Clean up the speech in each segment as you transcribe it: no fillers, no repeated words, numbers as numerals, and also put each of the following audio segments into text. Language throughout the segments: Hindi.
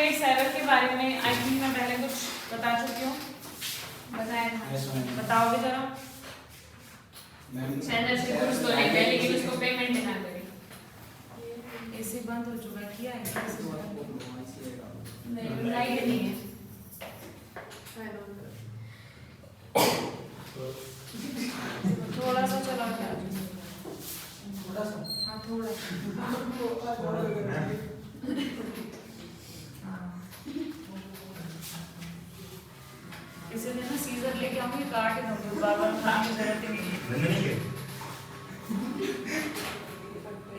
अनपेड सेलर के बारे में आई थिंक मैं पहले कुछ बता चुकी हूँ, बताया था, बताओगे जरा। सेलर से गुड्स तो लेते हैं लेकिन उसको पेमेंट ना करें। एसी बंद हो चुका है, किया है नहीं, लाइट नहीं है। थोड़ा सा चला क्या, थोड़ा सा, हाँ थोड़ा सा। इसे ना सीजर लेके आऊंगी, काट दूंगी, बार-बार खाने की जरूरत ही नहीं है।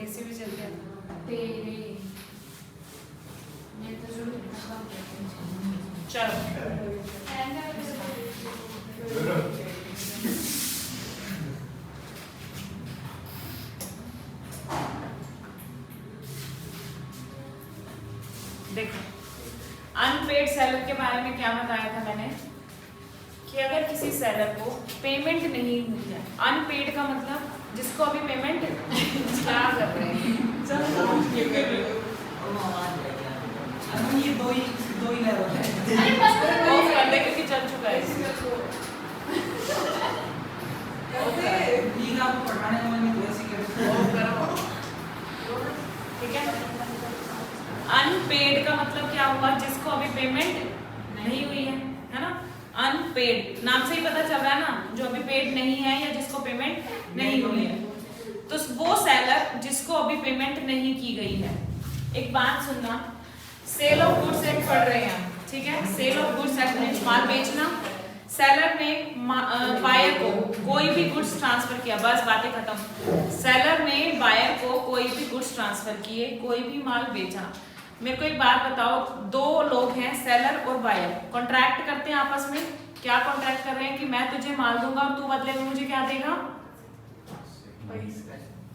एसी भी चल गया तेरे, मैं तो जरूर चलो। देखो अनपेड सेलर के बारे में क्या बताया था मैंने कि अगर किसी सेलर को पेमेंट नहीं हुई है, अनपेड का मतलब जिसको अभी पेमेंट क्या कर रहे हैं, ये दो ही लेवल है, वो कर दे क्योंकि चल चुका है। पढ़ाने में ठीक है। अनपेड का मतलब क्या हुआ, जिसको अभी पेमेंट नहीं हुई है ना। अनपेड नाम से ही पता चल रहा है ना, जो अभी पेड नहीं है या जिसको पेमेंट नहीं हुई है, तो वो सेलर जिसको अभी पेमेंट नहीं की गई है। एक बात सुनना, सेल ऑफ गुड्स एक्ट पढ़ रहे हैं, ठीक है। सेल ऑफ गुड्स एक्ट में माल बेचना, सेलर ने बायर को कोई भी गुड्स ट्रांसफर किया, बस बातें खत्म। सेलर ने बायर को कोई भी गुड्स ट्रांसफर किए, कोई भी माल बेचा। मेरे को एक बात बताओ, दो लोग हैं सेलर और बायर, कॉन्ट्रैक्ट करते हैं आपस में। क्या कॉन्ट्रैक्ट कर रहे हैं कि मैं तुझे माल दूंगा और तू बदले में मुझे क्या देगा,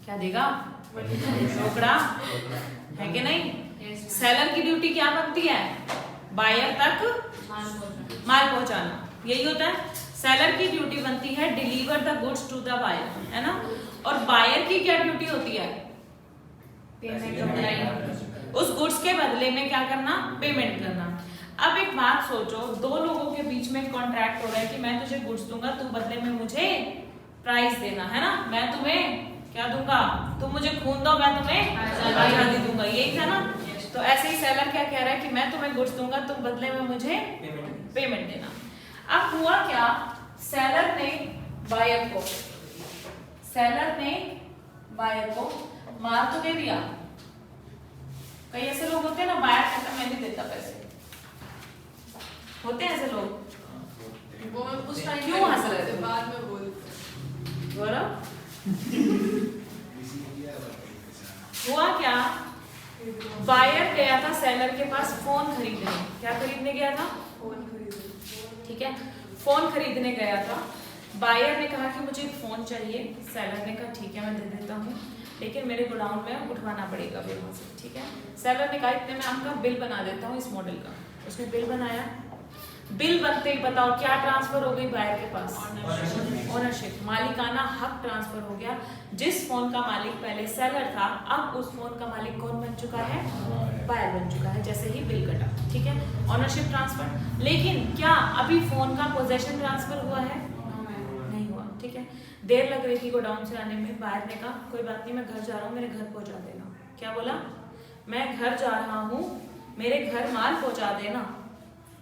क्या देगा, रोकड़ा, है कि नहीं। सेलर की ड्यूटी क्या बनती है, बायर तक माल पहुंचाना, यही होता है। सेलर की ड्यूटी बनती है deliver the goods to the buyer, है ना। और बायर की क्या ड्यूटी होती है, उस गुड्स के बदले में क्या करना, पेमेंट करना। अब एक बात सोचो, दो लोगों के बीच में कॉन्ट्रैक्ट हो रहा है कि मैं तुझे गुड्स दूंगा, तू बदले में मुझे प्राइस देना, है ना। मैं तुम्हें क्या दूंगा, तुम मुझे खून दो, मैं तुम्हें आजादी दूंगा, यही था ना। तो ऐसे ही सेलर क्या कह रहा है कि मैं तुम्हें गुड्स दूंगा, तुम बदले में मुझे पेमेंट देना। अब हुआ क्या, सेलर ने बायर को माल तो दे दिया। कई ऐसे लोग होते हैं ना, बायर कहता मैं नहीं देता पैसे, होते हैं ऐसे लोग, वो उस टाइम क्यों हंस रहे थे, बाद में बोल बोलो। हुआ क्या, बायर गया था सेलर के पास फोन खरीदने, क्या खरीदने गया था, फोन खरीदने, ठीक है। फोन खरीदने गया था, बायर ने कहा कि मुझे एक फोन चाहिए, सेलर ने कहा ठीक है मैं दे देता हूँ, लेकिन मेरे गोडाउन में उठवाना पड़ेगा फिर वहाँ से, ठीक है। सेलर ने कहा इतने में आपका बिल बना देता हूँ इस मॉडल का। उसने बिल बनाया, बिल बनते ही बताओ क्या ट्रांसफर हो गई बायर के पास, ओनरशिप, मालिकाना हक ट्रांसफर हो गया। जिस फोन का मालिक पहले सेलर था, अब उस फोन का मालिक कौन बन चुका है, बायर बन चुका है, जैसे ही बिल कटा, ठीक है। Ownership transfer. लेकिन क्या अभी फोन का पोजेशन ट्रांसफर हुआ है, नहीं हुआ, ठीक है। देर लग रही थी गोडाउन से आने में, बायर ने कहा कोई बात नहीं मैं घर जा रहा हूँ, मेरे घर पहुंचा देना। क्या बोला, मैं घर जा रहा हूँ, मेरे घर माल पहुंचा देना,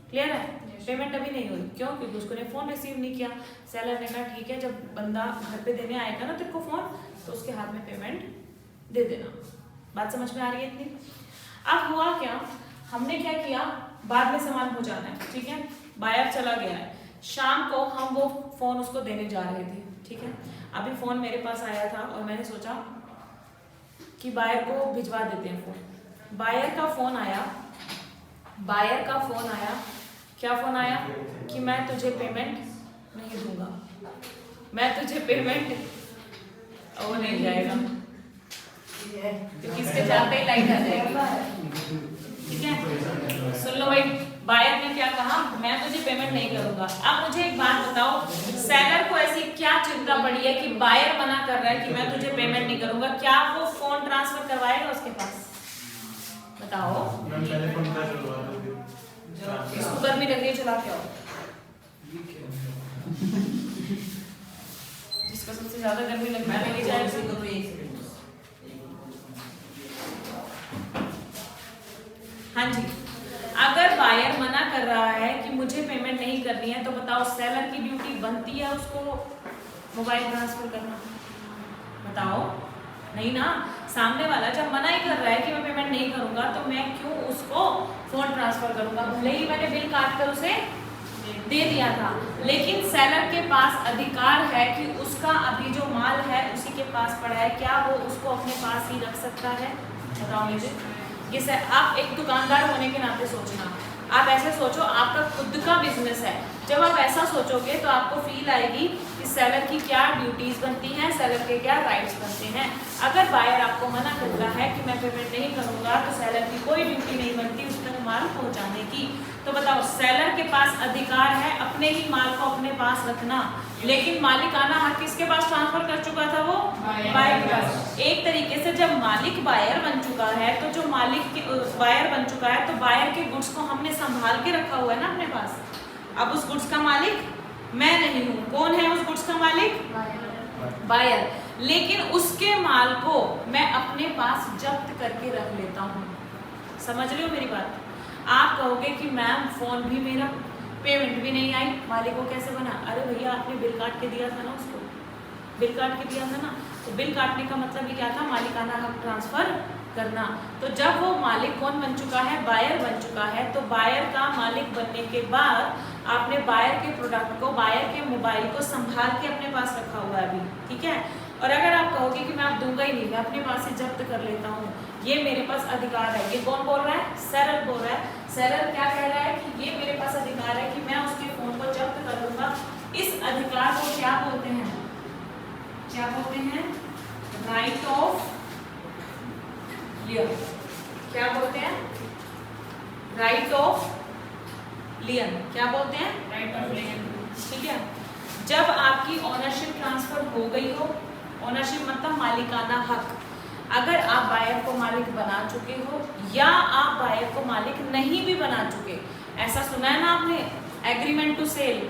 क्लियर है। पेमेंट अभी नहीं हुई, क्यों, क्योंकि उसको ने फोन रिसीव नहीं किया। सेलर ने कहा ठीक है, जब बंदा घर पे देने आएगा ना तेरे को फोन, तो उसके हाथ में पेमेंट दे देना। बात समझ में आ रही है इतनी। अब हुआ क्या, हमने क्या किया, बाद में सामान पहुंचाना है, ठीक है। बायर चला गया है, शाम को हम वो फोन उसको देने जा रहे थे, ठीक है। अभी फोन मेरे पास आया था और मैंने सोचा कि बायर को भिजवा देते हैं फोन। बायर का फोन आया, क्या फोन आया कि मैं तुझे पेमेंट नहीं दूंगा, मैं तुझे पेमेंट, वो नहीं जाएगा क्योंकि इसके जाते ही लाइट आ जाएगी, ठीक है। सुन लो भाई, बायर ने क्या कहा, मैं तुझे पेमेंट नहीं करूंगा। अब मुझे एक बात बताओ, सेलर को ऐसी क्या चिंता पड़ी है कि बायर मना कर रहा है कि मैं तुझे पेमेंट नहीं करूंगा, क्या वो फोन ट्रांसफर करवाएगा उसके पास, बताओ। पहले फोन का चलवा दो, इसको गर्मी लग रही है, चला के आओ। जिसको सबसे ज्यादा गर्मी लग रही है ले जाएगा। हाँ जी, अगर बायर मना कर रहा है कि मुझे पेमेंट नहीं करनी है, तो बताओ सेलर की ड्यूटी बनती है उसको मोबाइल ट्रांसफर करना? बताओ, नहीं ना। सामने वाला जब मना ही कर रहा है कि मैं पेमेंट नहीं करूंगा, तो मैं क्यों उसको फोन ट्रांसफर करूंगा? भले ही मैंने बिल काट कर उसे दे दिया था, लेकिन सेलर के पास अधिकार है कि उसका अभी जो माल है उसी के पास पड़ा है, क्या वो उसको अपने पास ही रख सकता है? बताओ मुझे। ये सर, आप एक दुकानदार होने के नाते सोचना, आप ऐसे सोचो, आपका खुद का बिजनेस है। जब आप ऐसा सोचोगे तो आपको फील आएगी कि सेलर की क्या ड्यूटीज बनती हैं, सेलर के क्या राइट्स बनते हैं। अगर बायर आपको मना करता है कि मैं पेमेंट नहीं करूंगा, तो सेलर की कोई ड्यूटी नहीं बनती उस तक माल पहुंचाने की। तो बताओ, सेलर के पास अधिकार है अपने ही माल को अपने पास रखना, लेकिन मालिकाना हक किसके पास ट्रांसफर कर चुका था? वो बायर के पास। एक तरीके से जब मालिक बायर बन चुका है, तो जो मालिक बायर बन चुका है, तो बायर के गुड्स को हमने संभाल के रखा हुआ है ना अपने पास। अब उस गुड्स का मालिक मैं नहीं हूँ, कौन है उस गुड्स का मालिक? बायर। लेकिन उसके माल को मैं अपने पास जब्त करके रख लेता हूँ। समझ रहे हो मेरी बात? आप कहोगे कि मैम फोन भी मेरा, पेमेंट भी नहीं आई, मालिक को कैसे बना? अरे भैया, आपने बिल काट के दिया था ना उसको, बिल काट के दिया था ना। तो बिल काटने का मतलब ही क्या था? मालिकाना हक ट्रांसफर करना। तो जब वो मालिक कौन बन चुका है? बायर बन चुका है। तो बायर का मालिक बनने के बाद आपने बायर के प्रोडक्ट को, बायर के मोबाइल को संभाल के अपने पास रखा हुआ है अभी, ठीक है। और अगर आप कहोगे कि मैं आप दूंगा ही नहीं, मैं अपने पास से जब्त कर लेता हूँ, ये मेरे पास अधिकार है, ये कौन बोल रहा है? सेलर बोल रहा है। सेलर क्या कह रहा है कि ये मेरे पास अधिकार है कि मैं उसके फोन को जब्त कर लूंगा। इस अधिकार को क्या बोलते हैं? क्या बोलते हैं? Right of लियन। क्या बोलते हैं? Right of लियन। क्या बोलते हैं? Right of लियन। ठीक है। जब आपकी ओनरशिप ट्रांसफर हो गई हो, ओनरशिप मतलब मालिकाना हक, अगर आप बायर को मालिक बना चुके हो या आप बायर को मालिक नहीं भी बना चुके, ऐसा सुना है ना आपने? एग्रीमेंट टू सेल,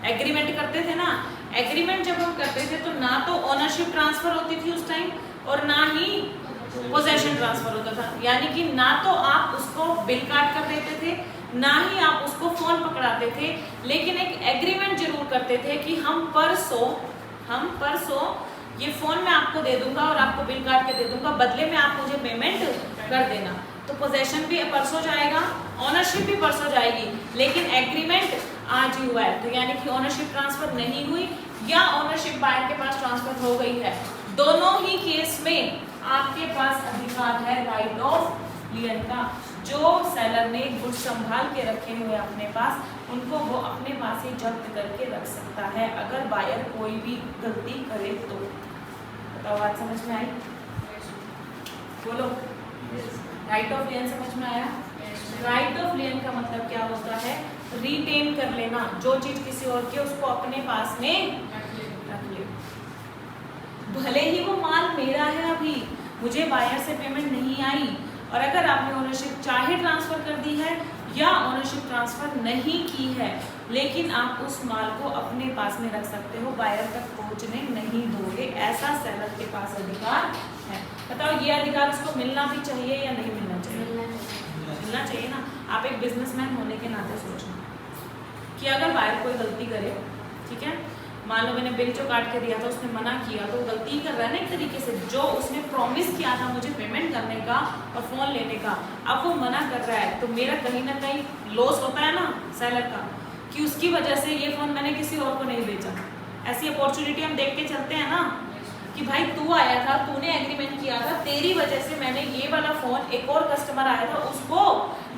एग्रीमेंट करते थे ना। एग्रीमेंट जब हम करते थे तो ना तो ओनरशिप ट्रांसफर होती थी उस टाइम, और ना ही पोजेशन ट्रांसफर होता था। यानी कि ना तो आप उसको बिल काट कर देते थे, ना ही आप उसको फोन पकड़ाते थे, लेकिन एक एग्रीमेंट जरूर करते थे कि हम परसों ये फोन मैं आपको दे दूंगा और आपको बिल काट के दे दूंगा, बदले में आप मुझे पेमेंट कर देना। तो पोजेशन भी परसों जाएगा, ओनरशिप भी परसों जाएगी, लेकिन एग्रीमेंट आज ही हुआ है। तो यानी कि ओनरशिप ट्रांसफर नहीं हुई या ओनरशिप बायर के पास ट्रांसफर हो गई है, दोनों ही केस में आपके पास अधिकार है राइट ऑफ लियन का। जो सेलर ने गुड्स संभाल के रखे हुए अपने पास, उनको वो अपने पास ही जब्त करके रख सकता है, अगर बायर कोई भी गलती करे तो। बताओ, बात समझ में आई? बोलो। राइट ऑफ लियन समझ में आया? राइट ऑफ लियन का मतलब क्या होता है? रिटेन कर लेना, जो चीज किसी और की उसको अपने पास में रख ले। भले ही वो माल मेरा है, अभी मुझे बायर से पेमेंट नहीं आई, और अगर आपने ओनरशिप चाहे ट्रांसफर कर दी है या ओनरशिप ट्रांसफर नहीं की है, लेकिन आप उस माल को अपने पास में रख सकते हो, बायर तक पहुंचने नहीं दोगे। ऐसा सेलर के पास अधिकार है। बताओ, ये अधिकार उसको मिलना भी चाहिए या नहीं मिलना चाहिए? मिलना चाहिए ना। आप एक बिजनेसमैन होने के नाते सोचना कि अगर बायर कोई गलती करे, ठीक है, मान लो मैंने बिल जो काट के दिया था उसने मना किया, तो गलती कर रहा है ना एक तरीके से। जो उसने प्रॉमिस किया था मुझे पेमेंट करने का और फोन लेने का, अब वो मना कर रहा है, तो मेरा कहीं ना कहीं लॉस होता है ना सेलर का, कि उसकी वजह से ये फोन मैंने किसी और को नहीं बेचा। ऐसी अपॉर्चुनिटी हम देख के चलते हैं ना, कि भाई तू आया था, तूने एग्रीमेंट किया था, तेरी वजह से मैंने ये वाला फोन, एक और कस्टमर आया था उसको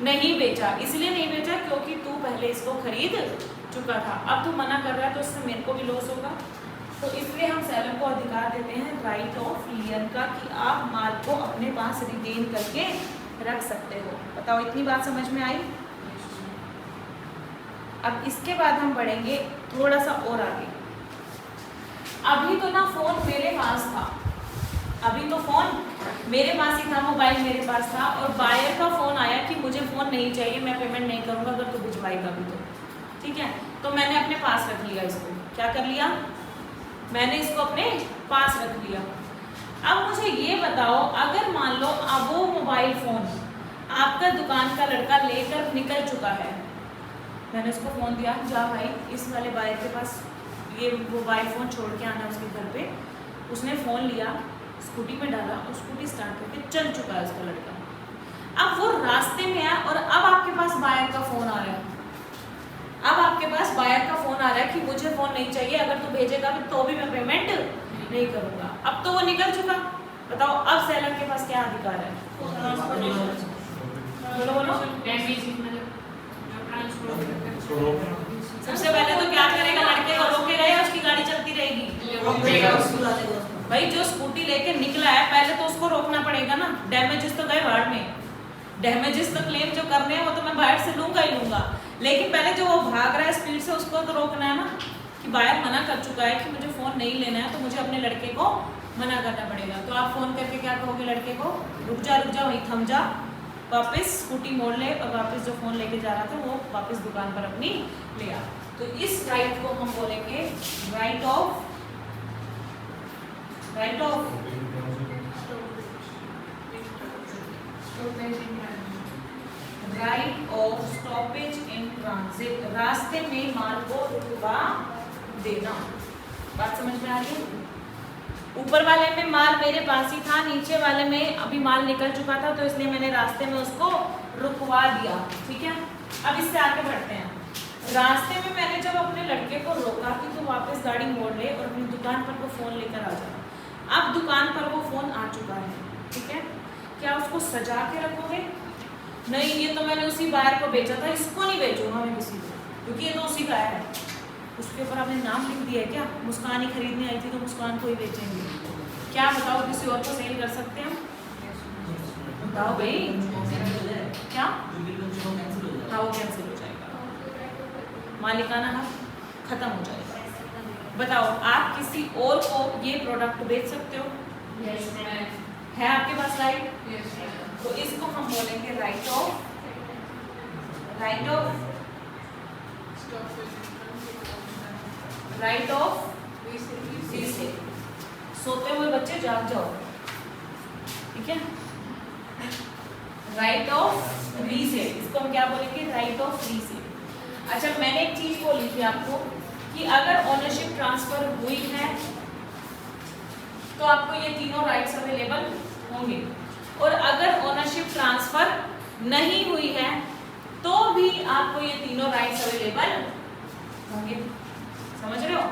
नहीं बेचा। इसलिए नहीं बेचा क्योंकि तू पहले इसको खरीद चुका था, अब तू मना कर रहा है तो इससे मेरे को भी लॉस होगा। तो इसलिए हम सेलर को अधिकार देते हैं राइट ऑफ लियन का, कि आप माल को अपने पास रिटेन करके रख सकते हो। बताओ, इतनी बात समझ में आई? अब इसके बाद हम बढ़ेंगे थोड़ा सा और आगे। अभी तो ना फोन मेरे पास था, अभी तो फोन मेरे पास ही था मोबाइल, मेरे पास था, और बायर का फ़ोन आया कि मुझे फ़ोन नहीं चाहिए, मैं पेमेंट नहीं करूँगा अगर तू भिजवाएगा भी तो। ठीक है, तो मैंने अपने पास रख लिया इसको। क्या कर लिया? मैंने इसको अपने पास रख लिया। अब मुझे ये बताओ, अगर मान लो अब वो मोबाइल फ़ोन आपका दुकान का लड़का लेकर निकल चुका है, मैंने उसको फ़ोन दिया, जा भाई इस वाले बायर के पास ये मोबाइल फ़ोन छोड़ के आना उसके घर पे। उसने फ़ोन लिया, स्कूटी में डाला और स्कूटी स्टार्ट करके चल चुका है उसका लड़का। अब वो रास्ते में है और अब आपके पास बायर का फ़ोन आ रहा है। अब आपके पास बायर का फ़ोन आ रहा है कि मुझे फ़ोन नहीं चाहिए, अगर तू भेजेगा भी तो भी मैं पेमेंट नहीं करूँगा। अब तो वो निकल चुका, बताओ अब सेलर के पास क्या अधिकार है? बोलो बोलो। सबसे पहले तो क्या करेगा? लड़के को रोकेगा या उसकी गाड़ी चलती रहेगी? भाई जो स्कूटी लेके निकला है पहले तो उसको रोकना पड़ेगा ना। डैमेजेस तो गए बाहर में, डैमेजेस तो क्लेम जो करने हैं वो तो मैं बाहर से लूंगा ही लूंगा, लेकिन पहले जो वो भाग रहा है स्पीड से उसको तो रोकना है ना। कि बायर मना कर चुका है कि मुझे फ़ोन नहीं लेना है, तो मुझे अपने लड़के को मना करना पड़ेगा। तो आप फ़ोन करके क्या कहोगे लड़के को? रुक जा वहीं थम जा, वापस स्कूटी मोड़ ले और वापस जो फ़ोन लेके जा रहा था वो वापस दुकान पर अपनी ले आ। तो इस राइट को हम बोलेंगे right of stoppage in transit, रास्ते में माल को रुकवा देना। बात समझ में आ रही है? ऊपर वाले में माल मेरे पास ही था, नीचे वाले में अभी माल निकल चुका था, तो इसलिए मैंने रास्ते में उसको रुकवा दिया। ठीक है, अब इससे आगे बढ़ते हैं। रास्ते में मैंने जब अपने लड़के को रोका कि तू वापस गाड़ी मोड़ ले और अपनी दुकान पर वो फ़ोन लेकर आ जा। अब दुकान पर वो फ़ोन आ चुका है, ठीक है, क्या उसको सजा के रखोगे? नहीं, ये तो मैंने उसी बायर को बेचा था, इसको नहीं बेचूंगा मैं किसी को, क्योंकि ये तो उसी का है। उसके ऊपर आपने नाम लिख दिया है क्या? मुस्कान ही खरीदने आई थी तो मुस्कान को ही बेचेंगे। क्या बताओ, किसी और को सेल कर सकते हैं? बताओ भाई, क्या? हाँ, वो कैंसिल हो जाएगा, मालिकाना हक खत्म हो जाएगा। बताओ, आप किसी और को ये प्रोडक्ट बेच सकते हो? है आपके पास राइट? तो इसको हम बोलेंगे राइट ऑफ रीसेल। सोते हुए बच्चे जाग जाओ, ठीक है? राइट ऑफ रीसेल, इसको हम क्या बोलेंगे? Right of resale. अच्छा, मैंने एक चीज बोली थी आपको कि अगर ओनरशिप ट्रांसफर हुई है तो आपको ये तीनों राइट्स अवेलेबल होंगे, और अगर ओनरशिप ट्रांसफर नहीं हुई है तो भी आपको ये तीनों राइट्स अवेलेबल होंगे। समझ रहे हो?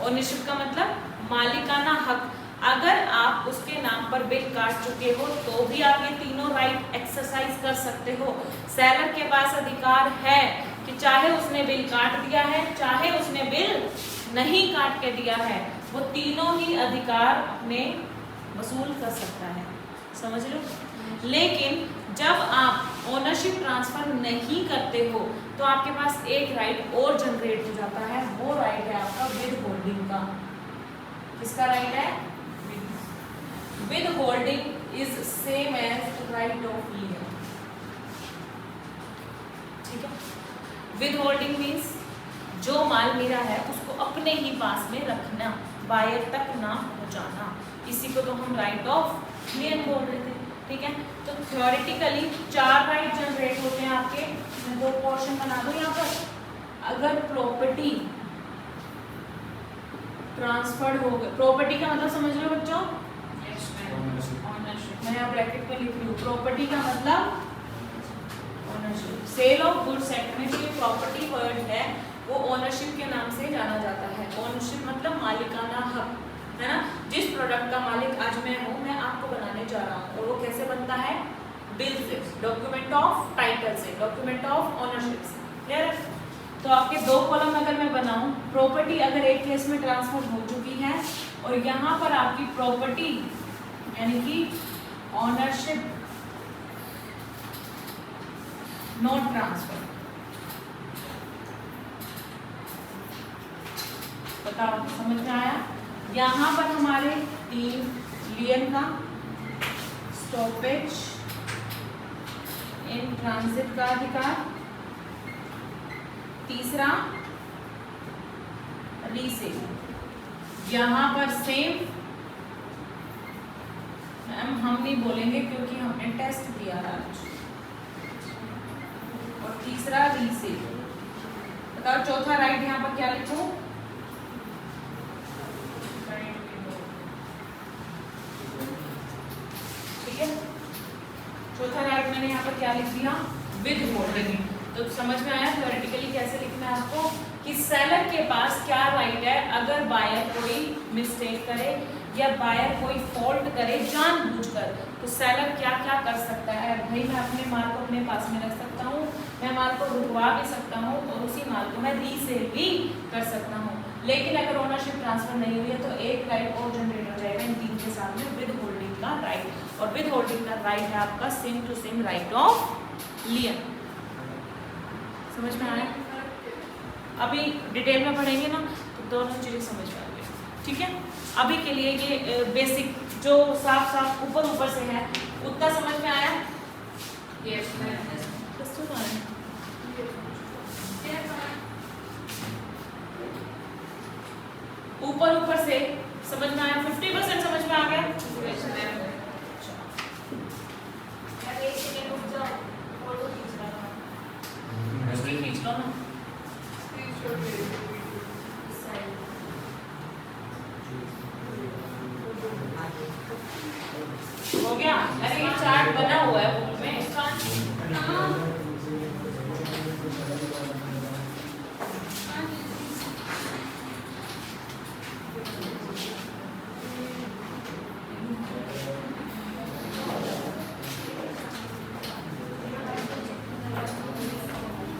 ओनरशिप का मतलब मालिकाना हक। अगर आप उसके नाम पर बिल काट चुके हो तो भी आप ये तीनों राइट एक्सरसाइज कर सकते हो। सेलर के पास अधिकार है कि चाहे उसने बिल काट दिया है, चाहे उसने बिल नहीं काट के दिया है, वो तीनों ही अधिकार अपने वसूल कर सकता है। समझ लो? लेकिन जब आप ओनरशिप ट्रांसफर नहीं करते हो तो आपके पास एक राइट और जनरेट हो जाता है, वो राइट है आपका विद होल्डिंग का। किसका राइट है? Withholding is same as right of legal. ठीक है? विद होल्डिंग मीन्स जो माल मेरा है उसको अपने ही पास में रखना, बायर तक ना पहुंचाना। इसी को तो हम राइट ऑफ लीगल बोल रहे थे। ठीक है, तो थ्योरेटिकली 4 राइट जनरेट होते हैं आपके। मैं 2 पोर्शन बना दूं यहाँ पर। अगर प्रॉपर्टी ट्रांसफर्ड हो गई, प्रॉपर्टी का मतलब समझ लो बच्चों? मैं यहाँ ब्रैकेट पे लिख रही हूँ, प्रॉपर्टी का मतलब ownership. Sale of goods act में जो प्रॉपर्टी वर्ड है वो ओनरशिप के नाम से जाना जाता है। ओनरशिप मतलब मालिकाना हक, है ना? जिस प्रोडक्ट का मालिक आज मैं हूँ, मैं आपको बनाने जा रहा हूँ, और वो कैसे बनता है? बिल से, डॉक्यूमेंट ऑफ टाइटल से, डॉक्यूमेंट ऑफ ओनरशिप से। क्लियर है? तो आपके 2 कॉलम अगर मैं बनाऊं, प्रॉपर्टी अगर एक केस में ट्रांसफर हो चुकी है और यहाँ पर आपकी प्रॉपर्टी यानी कि ओनरशिप नॉट ट्रांसफर। बताओ, समझ में आया? यहाँ पर हमारे 3 लियन का स्टॉपेज इन ट्रांजिट का अधिकार, तीसरा रीसेल। यहां पर सेम मैम हम नहीं बोलेंगे क्योंकि हमने टेस्ट किया आज, और तीसरा रीसेल। बताओ चौथा राइट यहाँ पर क्या लिखूं? ठीक है, चौथा राइट मैंने यहाँ पर क्या लिख दिया? With holding. तो समझ में आया थ्योरेटिकली कैसे लिखना है आपको कि सेलर के पास क्या राइट है अगर बायर कोई मिस्टेक करे या बायर कोई फॉल्ट करे जानबूझकर, तो सेलर क्या क्या कर सकता है। भाई मैं अपने माल को अपने पास में रख सकता हूँ, मैं माल को रुकवा भी सकता हूँ और उसी माल को मैं रीसेल भी कर सकता हूँ। लेकिन अगर ओनरशिप ट्रांसफर नहीं हुई है तो एक राइट और जनरेट हो जाएगा इन तीन के सामने, विद होल्डिंग का राइट। और विद होल्डिंग का राइट है आपका same to same right of lien. समझ में आया? अभी डिटेल में पढ़ेंगे ना तो दोनों चीजें समझ में आएंगे। ठीक है, अभी के लिए ये बेसिक जो साफ साफ ऊपर ऊपर से है उतना समझ में आया? Yes ma'am. ऊपर ऊपर से समझ में आया? 50% समझ में आ गया? Yes ma'am. खींच लो ना। हो गया? अरे ये चार्ट बना हुआ है बुक में।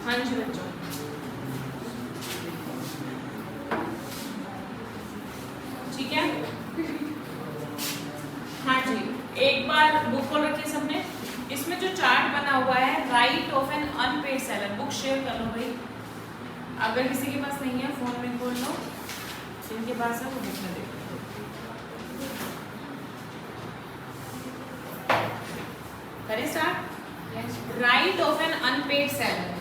हाँ जी बच्चों, ठीक है। हाँ जी, एक बार बुक खोल रखी सबने। इसमें जो चार्ट बना हुआ है right of an unpaid seller, book share कर लो भाई। अगर किसी के पास नहीं है फोन में खोल लो, जिनके पास है वो बुक में देखो। करें start? Right of an unpaid seller.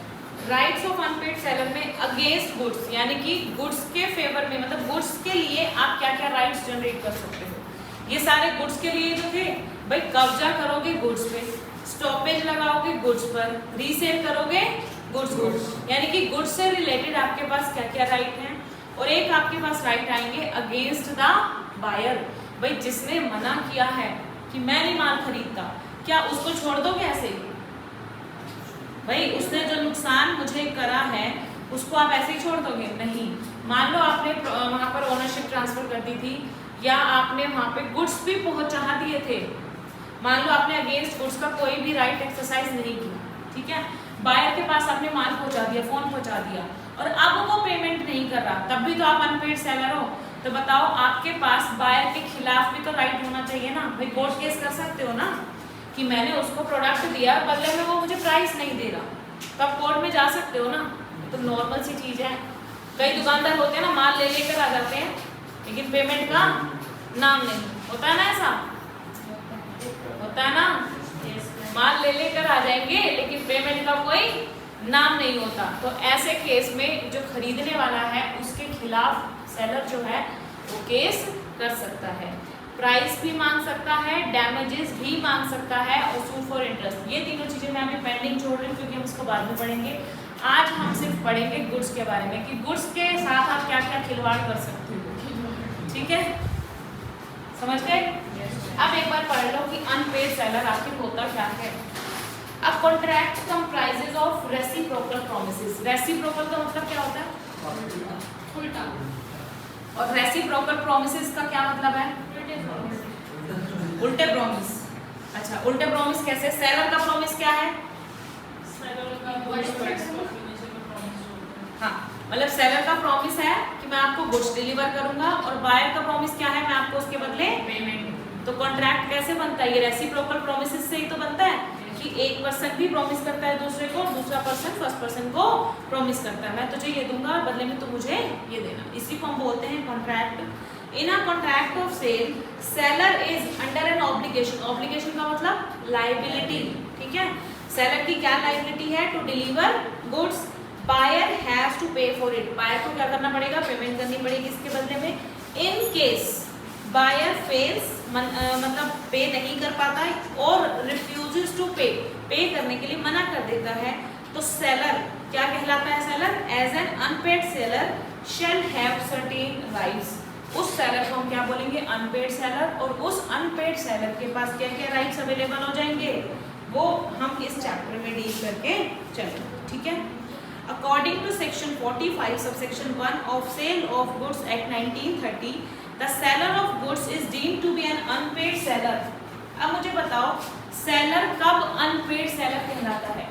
Rights of unpaid seller में अगेंस्ट गुड्स, यानी कि गुड्स के फेवर में, मतलब गुड्स के लिए आप क्या क्या राइट्स जनरेट कर सकते हो। ये सारे गुड्स के लिए जो थे भाई, कब्जा करोगे गुड्स पे, स्टॉपेज लगाओगे गुड्स पर, रीसेल करोगे गुड्स, यानी कि गुड्स से रिलेटेड आपके पास क्या क्या राइट हैं। और एक आपके पास राइट आएंगे अगेंस्ट द बायर। भाई जिसने मना किया है कि मैं नहीं माल खरीदता, क्या उसको छोड़ दोगे ऐसे ही? भाई उसने जो नुकसान मुझे करा है उसको आप ऐसे ही छोड़ दोगे? नहीं। मान लो आपने वहां पर ओनरशिप ट्रांसफर कर दी थी, या आपने वहां पे गुड्स भी पहुंचा दिए थे। मान लो आपने अगेंस्ट गुड्स का कोई भी राइट एक्सरसाइज नहीं किया, ठीक है। बायर के पास आपने माल पहुंचा दिया, फोन पहुंचा दिया, और अब वो पेमेंट नहीं कर रहा, तब भी तो आप अनपेड सेलर हो। तो बताओ आपके पास बायर के खिलाफ भी तो राइट होना चाहिए ना। भाई कोर्ट केस कर सकते हो ना कि मैंने उसको प्रोडक्ट दिया, बदले में वो मुझे प्राइस नहीं दे रहा, तब कोर्ट में जा सकते हो ना। तो नॉर्मल सी चीज है। कई दुकानदार होते हैं ना, माल ले लेकर आ जाते हैं लेकिन पेमेंट का नाम नहीं होता है ना, ऐसा होता है ना। माल ले लेकर आ जाएंगे लेकिन पेमेंट का कोई नाम नहीं होता। तो ऐसे केस में जो खरीदने वाला है उसके खिलाफ सेलर जो है वो केस कर सकता है, प्राइस भी मांग सकता है, डैमेजेस भी मांग सकता है, और सूट फॉर इंटरेस्ट। ये तीनों चीजें मैं अभी पेंडिंग छोड़ रही हूँ क्योंकि हम इसको बाद में पढ़ेंगे। आज हम सिर्फ पढ़ेंगे गुड्स के बारे में कि गुड्स के साथ आप क्या क्या खिलवाड़ कर सकते हो। ठीक है, समझ गए? अब एक बार पढ़ लो कि अनपेड सेलर आखिर होता क्या है। अब contract comprises of reciprocal promises. Reciprocal का मतलब क्या होता है? उल्टा। और रेसिप्रोकल प्रॉमिसेस का क्या मतलब है? उल्टे प्रॉमिस। अच्छा, उल्टे प्रॉमिस कैसे? सेलर का प्रॉमिस क्या है? हाँ, मतलब सेलर का प्रॉमिस है कि मैं आपको गुड्स डिलीवर करूंगा, और बायर का प्रॉमिस क्या है? मैं आपको उसके बदले पेमेंट। तो कॉन्ट्रैक्ट कैसे बनता है? ये रेसिप्रोकल प्रॉमिसेस से ही तो बनता है कि एक पर्सन भी प्रॉमिस करता है दूसरे को, दूसरा पर्सन फर्स्ट पर्सन को प्रॉमिस करता है मैं तुझे ये दूंगा बदले में तू मुझे ये देना। इसी को हम बोलते हैं contract. In a contract of sale, seller is under an obligation obligation, obligation का मतलब लाइबिलिटी, ठीक है। सेलर की क्या लाइबिलिटी है? To deliver goods, buyer has to pay for it, buyer को क्या करना पड़ेगा? पेमेंट करनी पड़ेगी इसके बदले में। इन केस बायर फेल्स, मतलब पे नहीं कर पाता है और रिफ्यूजेस टू पे, पे करने के लिए मना कर देता है, तो सेलर क्या कहलाता है? Seller as an unpaid seller shall have certain rights, उस सेलर को हम क्या बोलेंगे? Unpaid seller. और उस अनपेड सेलर के पास क्या क्या राइट्स अवेलेबल हो जाएंगे, वो हम इस चैप्टर में डील करके चलेंगे, ठीक है। According to section 45 subsection 1 of sale of goods act 1930, the seller of goods is deemed to be an unpaid seller. अब मुझे बताओ सेलर कब अनपेड सेलर कहलाता है?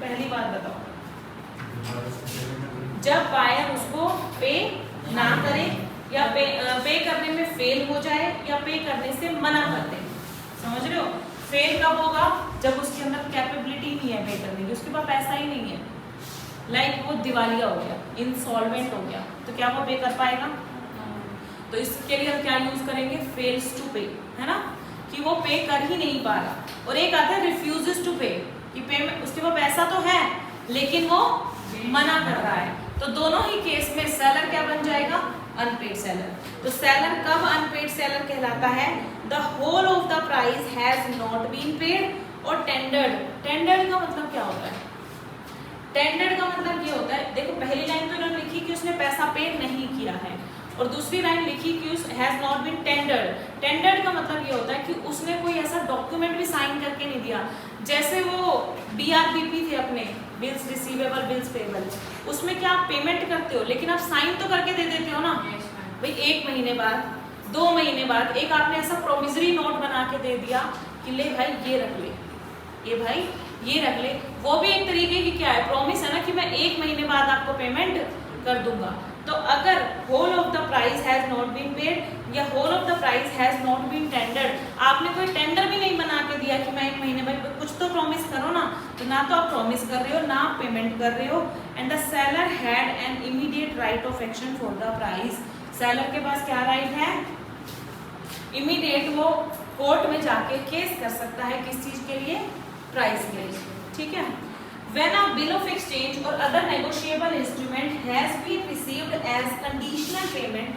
पहली बात बताओ। जब बायर उसको पे ना करे या पे करने में फेल हो जाए या पे करने से मना कर दे। समझ रहे हो? फेल कब होगा? जब उसके अंदर कैपेबिलिटी नहीं है पे करने की, उसके पास पैसा ही नहीं है, लाइक वो दिवालिया हो गया, इंसॉल्वेंट हो गया, तो क्या वो पे कर पाएगा? तो इसके लिए हम क्या यूज करेंगे? फेल्स टू पे, है ना, कि वो पे कर ही नहीं पा रहा। और एक आता है रिफ्यूजेस टू पे, कि पेमेंट उसके पास पैसा तो है लेकिन वो मना कर रहा है, तो दोनों ही केस में सेलर क्या बन जाएगा? Unpaid seller. तो सेलर कब अनपेड सेलर कहलाता है? The whole of the price has not been paid और टेंडर्ड। टेंडर्ड का मतलब क्या होता है? टेंडर्ड का मतलब ये होता है, देखो पहली लाइन तो इन्होंने लिखी कि उसने पैसा पे नहीं किया है, और दूसरी लाइन लिखी कि उस has not been tendered. Tendered का मतलब ये होता है कि उसने कोई ऐसा डॉक्यूमेंट भी साइन करके नहीं दिया, जैसे वो BRBP थे अपने, बिल्स रिसीवेबल बिल्स पेबल, उसमें क्या आप पेमेंट करते हो लेकिन आप साइन तो करके दे देते हो ना भाई, 1 महीने बाद, 2 महीने बाद एक आपने ऐसा प्रोमिसरी नोट बना के दे दिया कि ले भाई ये रख ले, ये भाई ये रख ले, वो भी एक तरीके की क्या है? प्रॉमिस है ना कि मैं 1 महीने बाद आपको पेमेंट कर दूंगा। तो अगर whole of the price has not been paid या whole of the price has not been tendered, आपने कोई टेंडर भी नहीं बना के दिया कि मैं 1 महीने बाद, कुछ तो प्रॉमिस करो ना, तो ना तो आप प्रॉमिस कर रहे हो ना आप पेमेंट कर रहे हो। And the seller had an immediate right of action for the price, seller के पास क्या राइट है? इमीडिएट वो कोर्ट में जाके केस कर सकता है, किस चीज के लिए? प्राइस के लिए, ठीक है। When a bill of exchange or other negotiable instrument has been received as conditional payment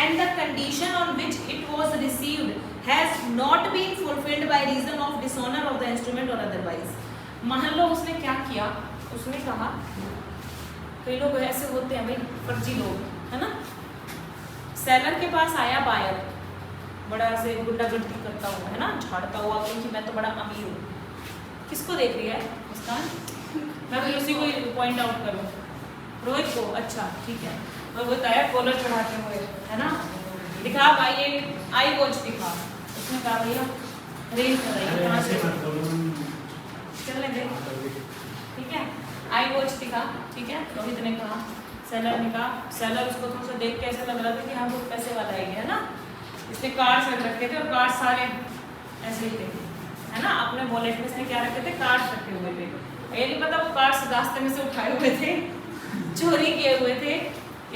and the condition on which it was received has not been fulfilled by reason of dishonor of the instrument or otherwise, मान लो उसने क्या किया, उसने कहा, कई लोग ऐसे होते हैं भाई फर्जी लोग, है ना, सेलर के पास आया बायर, बड़ा से गुंडागर्दी करता हुआ, है ना, झाड़ता हुआ कि मैं तो बड़ा अमीर हूँ, किसको देख रही है? मुस्कान। मैं भी उसी को पॉइंट आउट करूँ, रोहित को, अच्छा ठीक है, और वो बताया कॉलर चढ़ाते हुए, है ना, दिखा भाई ये आई वॉच दिखा, उसने कहा भैया रेंज कराइए कहाँ से चलने दे, ठीक है, आई वॉच दिखा, ठीक है। रोहित ने कहा, सेलर ने कहा, सेलर उसको थोड़ा सा देख के ऐसा लग रहा था कि हाँ बहुत पैसे वाला है ना, इसने कार्ड्स रख रखे थे और कार्ड सारे ऐसे ही थे, है ना, अपने वॉलेट में इसने क्या रखे थे? कार्ड्स रखे हुए थे, ये नहीं पता वो कार्ड्स रास्ते में से उठाए हुए थे, चोरी किए हुए थे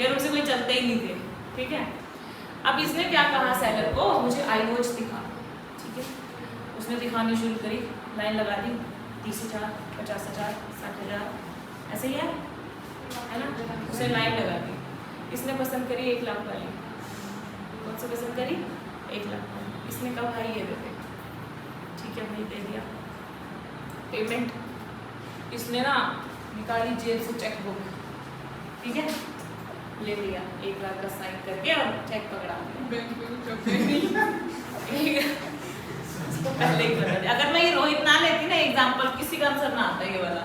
या उनसे कोई चलते ही नहीं थे, ठीक है। अब इसने क्या कहा सेलर को? मुझे आई वॉच दिखा, ठीक है, उसने दिखानी शुरू करी, लाइन लगा दी, 30,000, 50,000, 60,000, ऐसे ही है ना, उसने लाइन लगा दी, इसने पसंद करी 1 लाख वाली, कौन सी पसंद करी? 1 लाख वाली, इसने कहा भाई ये दे दे, ठीक है भाई दे दिया, पेमेंट इसने ना निकाली जेब से चेक बुक, ठीक है, ले लिया 1 लाख का साइन करके और चेक पकड़ा दिया, इसको पहले ही बता दिया। अगर मैं ये रोहित ना लेती ना एग्जांपल, किसी का आंसर ना आता ये वाला,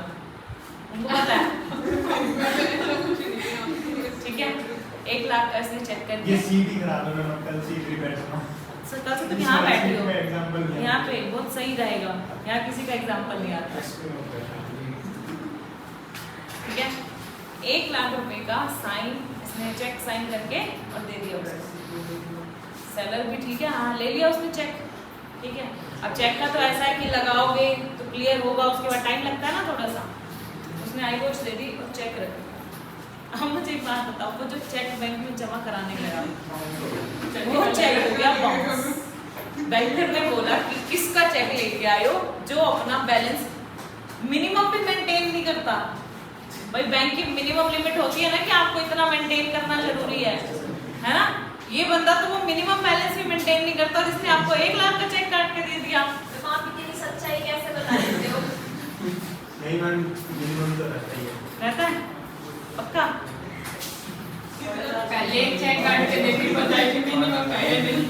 उनको पता है, ठीक है, 1 लाख का इसने चेक कर दिया। ये सीट ही करा दो ना, कल सीट ही बैठना, सर कल से तुम यहाँ बैठी हो, एग्जांपल यहाँ पे बहुत सही रहेगा, यहाँ किसी का एग्जांपल नहीं आता, ठीक है। 1 लाख रुपए का साइन इसने चेक साइन करके और दे दिया उसको, सेलर भी ठीक है, हाँ ले लिया उसने चेक, ठीक है। अब चेक का तो ऐसा है कि लगाओगे तो क्लियर होगा, उसके बाद टाइम लगता है ना थोड़ा सा, उसने आई वॉच दे दी और चेक रख दिया। अब मुझे एक बात बताओ, वो जो चेक बैंक में जमा कराने गया वो चेक हो गया बाउंस, बैंकर ने बोला कि किसका चेक लेके आयो जो अपना बैलेंस मिनिमम भी मेंटेन नहीं करता। भाई बैंक की मिनिमम लिमिट होती है ना कि आपको इतना मेंटेन करना जरूरी है ना। ये बंदा तो वो मिनिमम बैलेंस भी मेंटेन नहीं करता और इसने आपको 1 लाख का चेक काट के दे दिया। तो आप इतनी सच्चाई कैसे बता देते हो? नहीं मैम, मिनिमम तो रहता ही है। रहता है पक्का? पहले एक चेक काट के देखी बताई कि मिनिमम का है नहीं।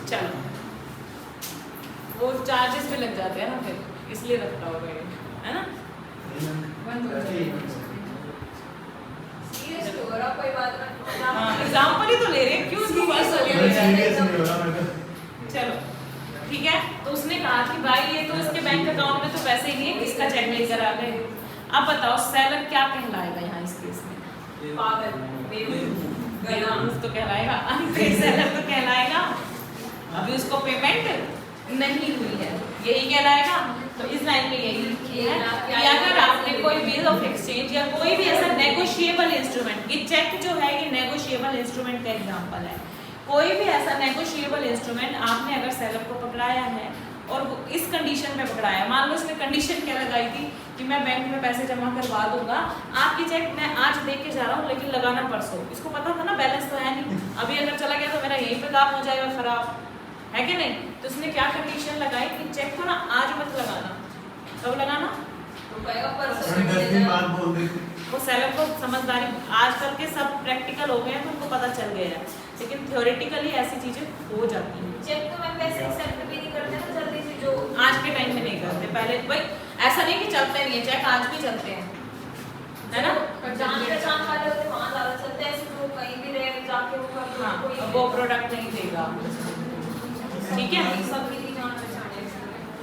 चलो वो चार्जेस भी लग जाते हैं ना फिर, इसलिए रखता होगा ये, है ना। नहीं मैम, रहता ही है। सीरियस हो रहा कोई बात नहीं। हाँ एग्जाम्पल ही तो ले रहे हैं, क्यों इसको बस हो मैं गया। सीरियस नहीं हो रहा मैं तो। चलो ठीक है, तो उसने कहा कि भाई ये तो इसके बैंक अकाउंट में तो पैसे ही नहीं है, किसका चेक लेकर आ गए। अब बताओ सेलर क्या कहलाएगा यहाँ इस केस में? पागल, बेवकूफ तो कहलाएगा, अनपेड सेलर तो कहलाएगा। अभी उसको पेमेंट नहीं हुई है, यही कहलाएगा। तो इस लाइन में यही लिखी है कि अगर आपने कोई बिल ऑफ एक्सचेंज या कोई भी ऐसा नेगोशिएबल इंस्ट्रूमेंट, ये चेक जो है ये नेगोशिएबल इंस्ट्रूमेंट का एग्जांपल है। कोई भी ऐसा नेगोशिएबल इंस्ट्रूमेंट आपने अगर सेलर को पकड़ाया है और वो इस कंडीशन में पकड़ाया, मान लो उसने कंडीशन क्या लगाई थी कि मैं बैंक में पैसे जमा करवा दूंगा, आपकी चेक मैं आज दे के जा रहा हूँ लेकिन लगाना परसों। इसको पता था ना बैलेंस तो है नहीं, अभी अगर चला गया तो मेरा यहीं पे काम हो जाएगा खराब, है कि नहीं। तो उसने क्या कंडीशन लगाई कि चेक को ना आज मत लगाना, कब लगाना? रुपएगा परसों हम 10 दिन बाद बोल रहे थे। वो सेलर को समझदारी, आजकल के सब प्रैक्टिकल हो गए हैं तो उनको पता चल गया है, लेकिन थ्योरेटिकली ऐसी चीजें हो जाती हैं। चेक तो मैं पैसे एक्सेप्ट भी नहीं करते ना जल्दी से, जो आज के टाइम में नहीं करते, पहले भाई ऐसा नहीं कि चलते नहीं है चेक, आज भी चलते हैं, है ना। जान पहचान वाले होते वहाँ ज्यादा चलते हैं, ऐसे जो कहीं भी रहे जाके वो कर दो, हाँ कोई अब वो प्रोडक्ट नहीं देगा, ठीक है। सबकी भी जान पहचान है।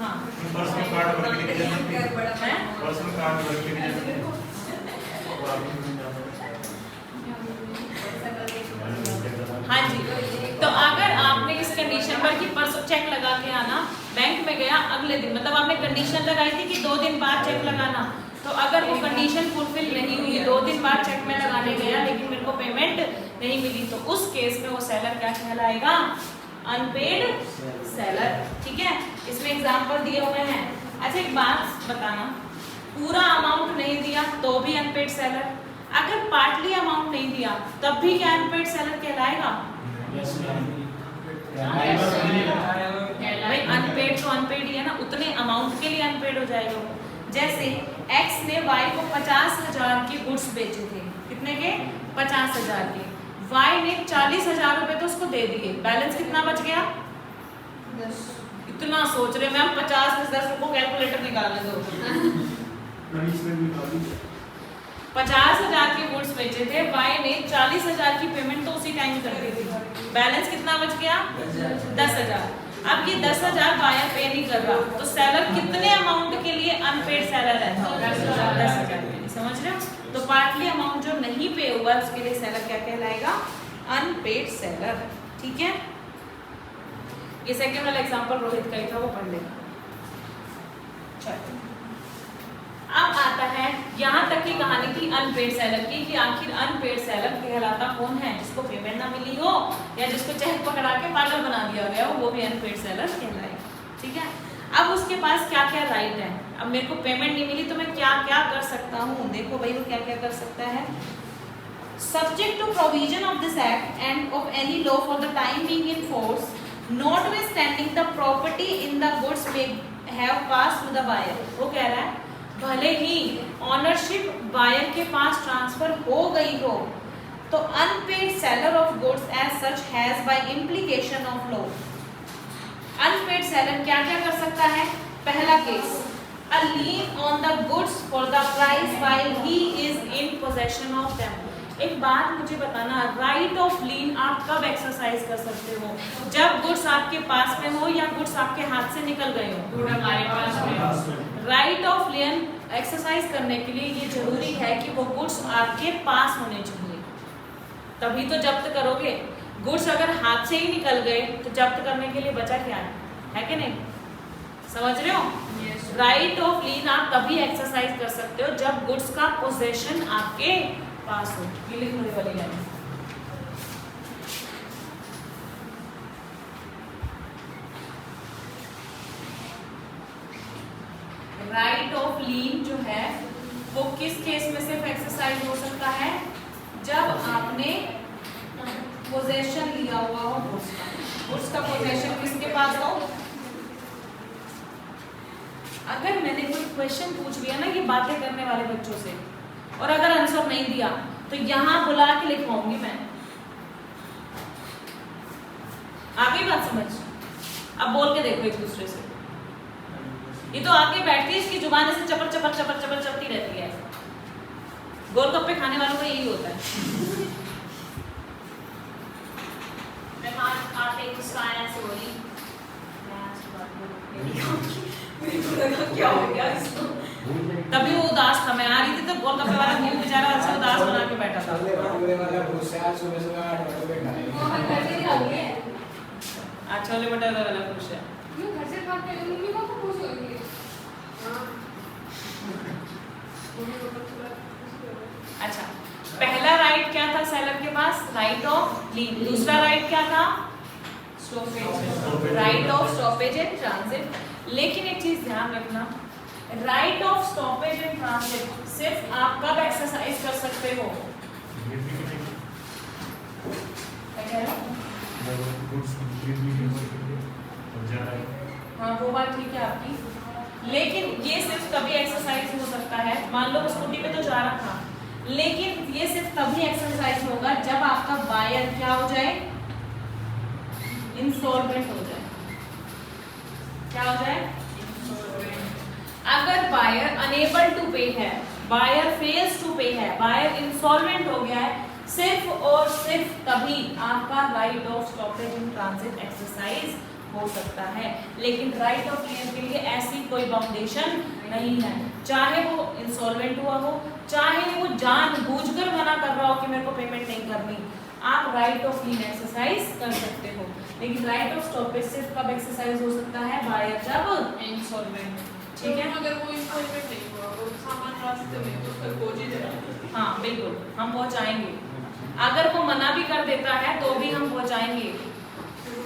हाँ पर्सनल कार्ड भर के लेके जाते हैं। बड़ा हैं? पर्सनल कार्ड भर के लेके जाते हैं। वो आप ही नहीं जाते। हाँ जी, तो अगर आपने इस कंडीशन पर कि परसों चेक लगा के आना, बैंक में गया अगले दिन, मतलब आपने कंडीशन लगाई थी कि 2 दिन बाद चेक लगाना, तो अगर वो कंडीशन फुलफिल नहीं हुई, 2 दिन बाद चेक में लगाने गया लेकिन मेरे को पेमेंट नहीं मिली, तो उस केस में वो सेलर क्या कहलाएगा? अनपेड सेलर, ठीक है। इसमें एग्जांपल दिए हुए हैं। अच्छा एक बात बताना, पूरा अमाउंट नहीं दिया तो भी अनपेड सेलर, अगर पार्टली अमाउंट नहीं दिया तब भी क्या अनपेड सेलर कहलाएगा? भाई अनपेड तो अनपेड ही है ना, उतने अमाउंट के लिए अनपेड हो जाएगा वो। जैसे एक्स ने वाई को 50,000 के गुड्स बेचे थे, कितने के? 50,000 के। वाई ने 40,000 रुपए तो उसको दे दिए, बैलेंस कितना बच गया? 10। इतना सोच रहे मैम 50 में 10 को कैलकुलेटर निकालने दो। 50,000 के गुड्स बेचे थे, वाई ने 40,000 की पेमेंट तो उसी टाइम कर दी थी, बैलेंस कितना बच गया? 10,000। अब ये 10,000 बायर पे नहीं कर रहा, तो सेलर कितने अमाउंट के लिए अनपेड सेलर है? 10,000 के लिए, समझ रहे हो। तो पार्टली अमाउंट जो नहीं पे हुआ उसके लिए सेलर क्या कहलाएगा? अनपेड सेलर, ठीक है। ये सेकंड वाला एग्जांपल रोहित का ही था, वो पढ़ लेना। चलो अब आता है यहाँ तक की कहानी थी अनपेड सेलर की, कि आखिर अनपेड सेलर कहलाता कौन है? जिसको पेमेंट ना मिली हो या जिसको चेक पकड़ा के पागल बना दिया गया हो, वो भी अनपेड सेलर कहलाएगा, ठीक है। अब उसके पास क्या क्या राइट है? अब मेरे को पेमेंट नहीं मिली तो मैं क्या क्या कर सकता हूँ? देखो भाई वो क्या क्या कर सकता है। Subject to provision of this act and of any law for the time being in force, notwithstanding the property in the goods may have passed to the buyer। वो कह रहा है भले ही ऑनरशिप बायर के पास ट्रांसफर हो गई हो, तो unpaid seller of goods as such has by implication of law. Unpaid seller क्या क्या कर सकता है? पहला case, a lien on the goods for the price while he is in possession of them। एक बात मुझे बताना, राइट ऑफ लीन आप कब एक्सरसाइज कर सकते हो? जब गुड्स आपके पास में हो या गुड्स आपके हाथ से निकल गए हो। हमारे पास में राइट ऑफ लीन एक्सरसाइज करने के लिए ये जरूरी है कि वो गुड्स आपके पास होने चाहिए, तभी तो जब्त करोगे। गुड्स अगर हाथ से ही निकल गए तो जब्त करने के लिए बचा क्या है कि नहीं? समझ रहे हो? राइट ऑफ लीन आप तभी एक्सरसाइज कर सकते हो जब गुड्स का पोजेशन आपके पास हो। ये लिखने वाली लाइन, राइट ऑफ लीन जो है वो किस केस में सिर्फ एक्सरसाइज हो सकता है, जब आपने पोजेशन लिया हुआ हो गुड्स का। गुड्स का पोजेशन किसके पास हो? अगर मैंने कोई क्वेश्चन पूछ लिया ना ये बातें करने वाले बच्चों से, और अगर आंसर नहीं दिया तो यहां बुला के लिखवाऊंगी मैं। आ गई बात समझ? अब बोल के देखो एक दूसरे से। ये तो आके बैठती है, इसकी जुबान ऐसे चपर चपर चपर चपर चलती रहती है। गोलगप्पे खाने वालों को यही होता है। आते मुस्कान ऐसे हो रही, क्या हो गया इसको? तभी वो उदास था, मैं आ रही थी तो गोलगप्पे वाला मुंह बेचारा अच्छा उदास बना के बैठा था। छोले भटूरे वाला खुश है। अच्छा, पहला राइट क्या था सेलर के पास? राइट ऑफ लीन। दूसरा राइट क्या था? Stoppage, right of stoppage and transit. लेकिन एक चीज ध्यान रखना, right of stoppage and transit सिर्फ आप कब एक्सरसाइज कर सकते हो? क्या कह रहे हो? हाँ वो बात ठीक है आपकी, लेकिन ये सिर्फ तभी एक्सरसाइज हो सकता है, मान लो स्कूटी पे तो जा रहा था, लेकिन ये सिर्फ तभी एक्सरसाइज होगा जब आपका बायर क्या हो जाए? इंसॉल्वेंट हो जाए। क्या हो जाए? अगर बायर अनेबल टू पे है, बायर फेल्स टू पे है, बायर इंसॉल्वेंट हो गया है, सिर्फ और सिर्फ तभी आपका right of stoppage in transit exercise हो सकता है। लेकिन राइट ऑफ लीन के लिए ऐसी कोई बाउंडेशन नहीं है, चाहे वो इंसॉल्वेंट हुआ हो, चाहे वो जानबूझकर मना कर रहा हो कि मेरे को पेमेंट नहीं करनी, आप राइट ऑफ लीन एक्सरसाइज कर सकते हो। लेकिन राइट ऑफ स्टॉपेज सिर्फ कब एक्सरसाइज हो सकता है? बायर जब इंसॉल्वेंट। ठीक है, अगर वो इंस्टॉलमेंट नहीं हुआ वो सामान रास्ते में तो उसका खोज ही देना। हाँ बिल्कुल हम पहुंचाएंगे, अगर वो मना भी कर देता है तो भी हम पहुंचाएंगे।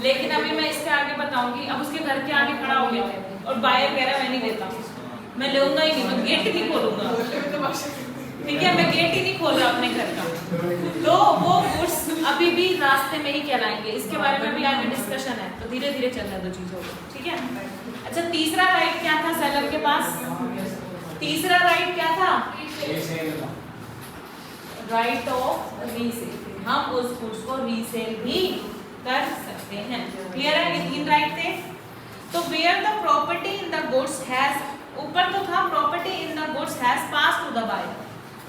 लेकिन अभी मैं इसके आगे बताऊंगी। अब उसके घर के आगे खड़ा हो गया और बायर कह रहा है मैं नहीं देता, मैं लूंगा ही नहीं, मैं गेट ही नहीं खोलूंगा। ठीक है, मैं गेट ही नहीं खोल रहा अपने घर का, तो वो गुड्स अभी भी रास्ते में ही कहलाएंगे। इसके बारे में भी आगे डिस्कशन है, तो धीरे धीरे चलना दो चीजों को। ठीक है, अच्छा तीसरा राइट क्या था सेलर के पास? तीसरा राइट क्या था? Right of resale. हम उस गुड्स को रीसेल भी कर सकते हैं। क्लियर है? ये तीन राइट थे। तो where the property in the goods has, ऊपर तो था property in the goods has pass to the buyer,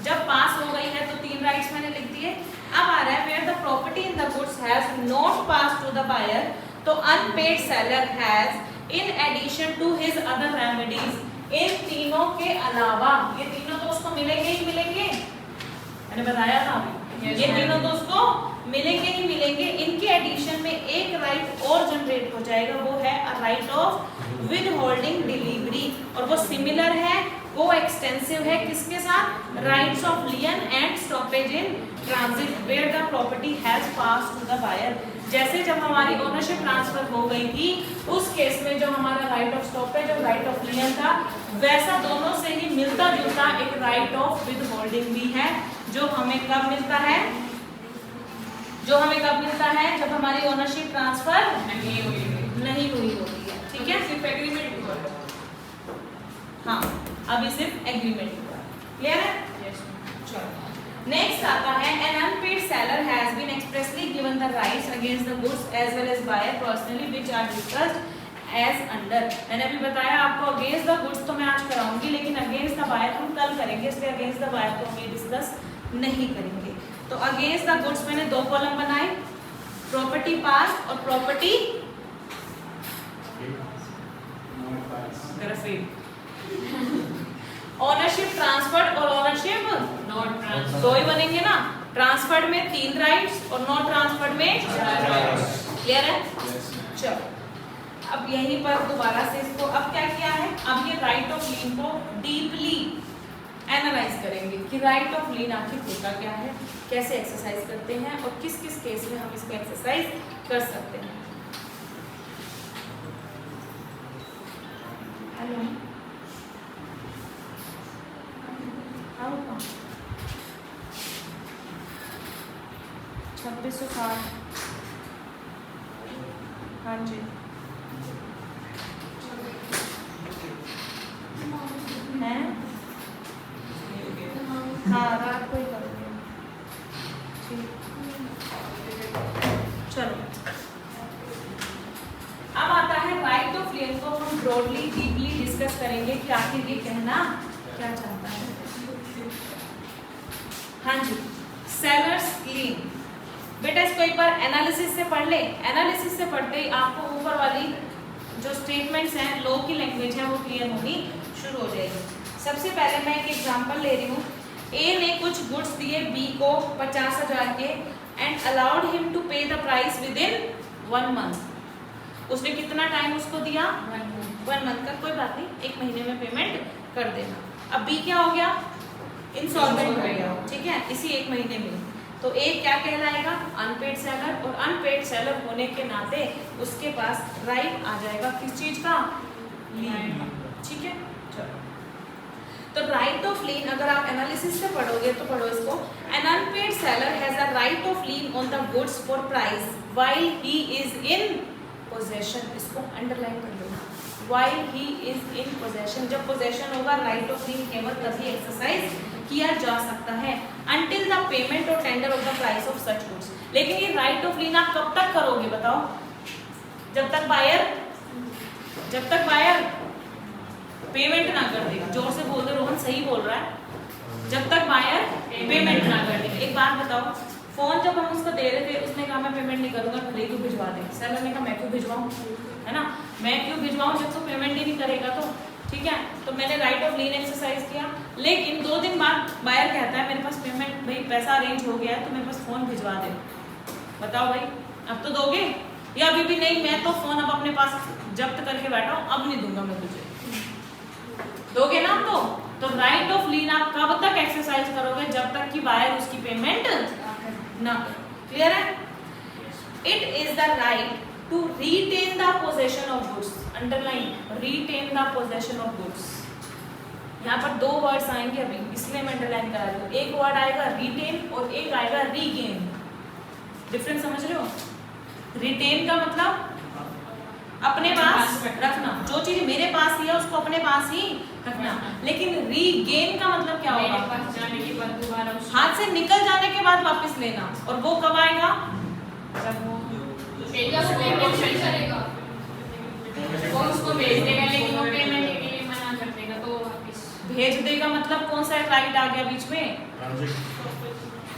जब पास हो गई है तो तीन राइट्स मैंने लिख दिए। अब आ रहा है where the property in the goods has not pass to the buyer, तो unpaid seller has in addition to his other remedies, इन तीनों के अलावा, ये तीनों तो उसको मिलेंगे ही मिलेंगे, मैंने बताया था अभी, ये तीनों तो उसको मिलेंगे ही मिलेंगे। इनके एडिशन में एक राइट और जनरेट हो जाएगा, वो है right of withholding delivery, और वो सिमिलर है, वो एक्सटेंसिव है किसके साथ? Rights of lien and stoppage in transit where the property has pass to the buyer. जैसे जब हमारी ओनरशिप ट्रांसफर हो गई थी, उस केस में जो हमारा राइट ऑफ स्टॉपेज और राइट ऑफ लियन था, वैसा दोनों से ही मिलता जुलता एक राइट ऑफ विद होल्डिंग भी है, जो हमें कब मिलता है? जो हमें कब मिलता है? जब हमारी ओनरशिप ट्रांसफर नहीं हुई होती है। ठीक है, सिर्फ एग्रीमेंट हुआ है। हाँ, अभी सिर्फ एग्रीमेंट हुआ है। क्लियर है? चलो नेक्स्ट आता है an unpaid seller has been expressly given the rights against the goods as well as buyer personally which are discussed as under. मैंने अभी बताया आपको अगेंस्ट द गुड्स तो मैं आज कराऊंगी, लेकिन अगेंस्ट द बायर हम कल करेंगे, इसलिए अगेंस्ट द बायर को हम ये डिस्कस नहीं करेंगे। तो अगेंस्ट द गुड्स मैंने दो कॉलम बनाए, प्रॉपर्टी पास और प्रॉपर्टी ओनरशिप ट्रांसफर्ड और ओनरशिप नॉट ट्रांसफर्ड, दो ही बनेंगे ना। ट्रांसफर्ड में 3 राइट्स और नॉट ट्रांसफर्ड में 4 राइट्स। क्लियर है? चलो अब यहीं पर दोबारा से इसको अब क्या किया है, अब ये राइट ऑफ लीन को डीपली एनालाइज करेंगे कि राइट ऑफ लीन आखिर होता क्या है, कैसे एक्सरसाइज करते हैं और किस किस केस में हम इसको एक्सरसाइज कर सकते हैं। हेलो 160। हाँ जी हैं, हाँ रात को ही करूँगी। ठीक, चलो अब आता है राइट ऑफ लेन को हम ब्रॉडली डीपली डिस्कस करेंगे कि आखिर ये कहना क्या चाहता है। हाँ जी, सेलर्स लीन। बेटा इसको एक बार एनालिसिस से पढ़ ले। एनालिसिस से पढ़ते ही आपको ऊपर वाली जो स्टेटमेंट्स हैं, लॉ की लैंग्वेज है, वो क्लियर होनी शुरू हो जाएगी। सबसे पहले मैं एक एग्जांपल ले रही हूँ। ए ने कुछ गुड्स दिए बी को 50,000 के एंड अलाउड हिम टू पे the price with in 1 month. उसने कितना टाइम उसको दिया? 1 मंथ का। कोई बात नहीं, 1 महीने में पेमेंट कर देना। अब बी क्या हो गया? इंसॉल्वेंट हो गया, ठीक है, इसी 1 महीने में। तो ए क्या कहलाएगा? Unpaid seller. और अनपेड सेलर होने के नाते उसके पास राइट आ जाएगा किस चीज का? लीन। ठीक है, चलो। तो राइट ऑफ लीन अगर आप एनालिसिस से पढ़ोगे तो पढ़ो इसको। An unpaid seller has a right of lien on the goods for price while he is in possession. इसको अंडरलाइन कर लो, while he is in possession. जब पोजेशन होगा राइट ऑफ लीन केवल तभी एक्सरसाइज किया जा सकता है अंटिल द पेमेंट और tender of the price of such goods. लेकिन ये राइट ऑफ लीन आप कब तक करोगे बताओ? जब तक बायर पेमेंट ना कर दे। जोर से बोल दे, रोहन सही बोल रहा है। जब तक बायर पेमेंट ना कर दे। एक बात बताओ, फोन जब हम उसको दे रहे थे उसने कहा मैं पेमेंट नहीं करूंगा, भले तू भिजवा दे। सेलर ने कहा मैं क्यों भिजवाऊं, है ना, मैं क्यों भिजवाऊं जब तू पेमेंट ही नहीं करेगा तो। ठीक है, तो मैंने राइट ऑफ लीन एक्सरसाइज किया। लेकिन 2 दिन बाद बायर कहता है मेरे पास पेमेंट, भाई पैसा अरेंज हो गया है तो मेरे पास फोन भिजवा दे। बताओ भाई, अब तो दोगे या अभी भी नहीं? मैं तो फोन अब अपने पास जब्त करके बैठा हूँ, अब नहीं दूंगा मैं तुझे। दोगे ना आप? तो राइट ऑफ लीन आप कब तक एक्सरसाइज करोगे? जब तक कि बायर उसकी पेमेंट ना करे। क्लियर है? It is the right to retain the possession of goods। Underline, retain the possession of goods। यहाँ पर 2 वर्ड्स आएंगे अभी, इसलिए मैं अंडरलाइन करा रही हूँ। एक वर्ड आएगा retain और एक आएगा regain। डिफरेंस समझ रहे हो? retain का मतलब अपने पास रखना, जो चीज मेरे पास ही है उसको अपने पास ही रखना। लेकिन regain का मतलब क्या होगा? पास जाने के बाद दोबारा हाथ से निकल जाने के बाद वापस लेना। और वो कब आएगा? जब वो करेगा, वो उसको भेज देगा, लेकिन वो पेमेंट के लिए मना कर देगा तो वापस भेज देगा। मतलब कौन सा राइट आ गया बीच में?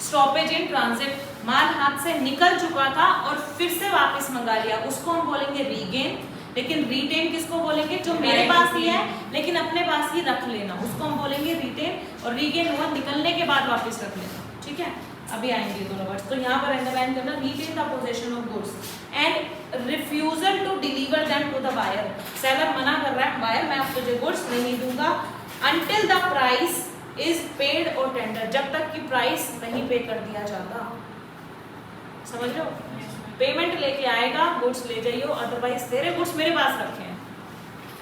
Stoppage in transit. माल हाथ से निकल चुका था और फिर से वापस मंगा लिया, उसको हम बोलेंगे रीगेन। लेकिन रिटेन किसको बोलेंगे? जो मेरे पास ही है लेकिन अपने पास ही रख लेना, उसको हम बोलेंगे रिटेन। और रीगेन हुआ निकलने के बाद वापस रख लेना। ठीक है, अभी आएंगे दोनों वर्ड्स। तो यहाँ पर अंडरलाइन करना, retain the possession of goods and refusal to deliver them to the buyer। Seller मना कर रहा है, बायर मैं अब तुझे गुड्स नहीं दूंगा until the price is paid or tender। जब तक कि प्राइस नहीं पे कर दिया जाता। समझ रहे हो? पेमेंट लेके आएगा, गुड्स ले जाइयो, अदरवाइज तेरे गुड्स मेरे पास रखे हैं।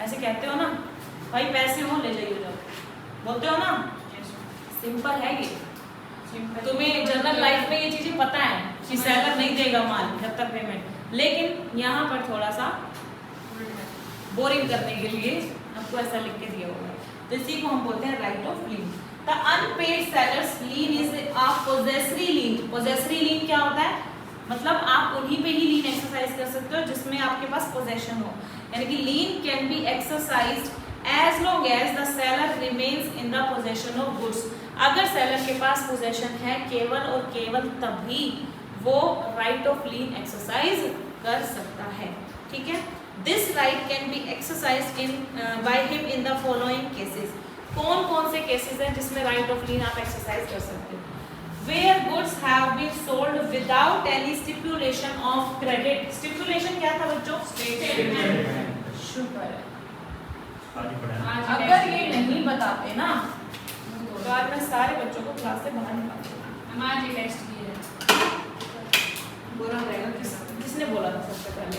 ऐसे कहते हो ना भाई, पैसे हो ले जाइयो, जब बोलते हो ना। सिंपल है ये। तुम्हें जनरल लाइफ में ये चीजें पता है कि सेलर नहीं देगा माल जब तक पेमेंट। लेकिन यहाँ पर थोड़ा सा बोरिंग करने के लिए आपको ऐसा लिख के दिया होगा। तो इसी को हम बोलते हैं right of lien. The unpaid seller's lien is a possessory lien. Possessory lien क्या होता है? मतलब आप उन्हीं पे ही लीन एक्सरसाइज कर सकते हो जिसमें आपके पास पोजेशन हो। यानी कि lien can be exercised as long as the seller remains in the possession of goods. अगर सेलर के पास पोजेशन है केवल और केवल तभी वो राइट ऑफ लीन एक्सरसाइज कर सकता है। ठीक है, this right can be exercised in by him in the following cases. कौन कौन से केसेस हैं जिसमें राइट ऑफ लीन आप एक्सरसाइज कर सकते हो? Where goods have been sold without any stipulation of credit। Stipulation क्या था बच्चों? स्टेटमेंट। शुक्र है। अगर ये नहीं बताते ना तो आज मैं सारे बच्चों को क्लास से बाहर निकाल दूंगा। हम आज ही टेस्ट किए बुरा रहेगा। किसने बोला था सबसे पहले?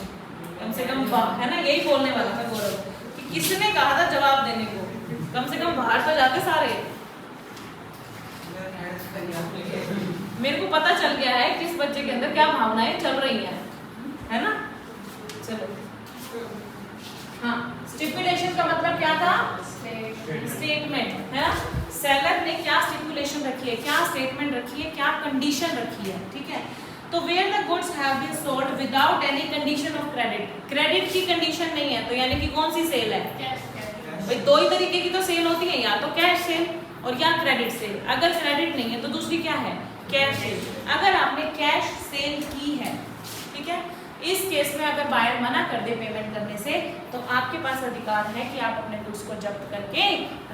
कम से कम है ना, यही बोलने वाला था गौरव कि किसने कहा था जवाब देने को। कम से कम बाहर तो जाते सारे। मेरे को पता चल गया है किस बच्चे के अंदर क्या भावनाएं चल रही हैं, है ना। चलो हाँ, स्टिपुलेशन का मतलब क्या था? स्टेटमेंट, है ना। सेलर ने क्या स्टिपुलेशन रखी है, क्या स्टेटमेंट रखी है, क्या कंडीशन रखी है, ठीक है। तो where the goods have been sold without any condition of credit, credit की कंडीशन नहीं है, तो यानी कि कौन सी सेल है? भाई दो ही तरीके की तो सेल होती है, या तो कैश सेल और या क्रेडिट सेल। अगर क्रेडिट नहीं है तो दूसरी क्या है? Cash cell. अगर आपने कैश सेल की है, ठीक है, इस केस में अगर बायर मना कर दे पेमेंट करने से, तो आपके पास अधिकार है कि आप अपने गुड्स को जब्त करके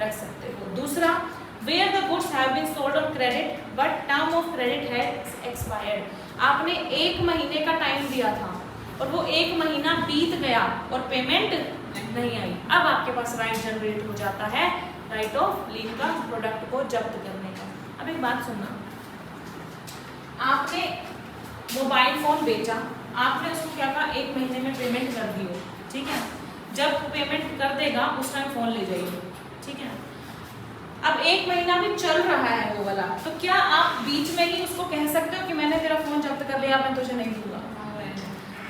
रख सकते हो। दूसरा, where the goods have been sold on credit but term of credit has expired, आपने 1 महीने का टाइम दिया था और वो 1 महीना बीत गया और पेमेंट नहीं आई, अब आपके पास राइट जनरेट हो जाता है, राइट ऑफ लीन का, प्रोडक्ट को जब्त करने का। अब एक बात सुनना, आपने मोबाइल फोन बेचा, आपने उसको क्या कहा? 1 महीने में पेमेंट कर दियो, ठीक है। जब पेमेंट कर देगा उस टाइम फोन ले जाइए, ठीक है। अब 1 महीना भी चल रहा है वो वाला, तो क्या आप बीच में ही उसको कह सकते हो कि मैंने तेरा फोन जब्त कर लिया, मैं तुझे नहीं दूंगा?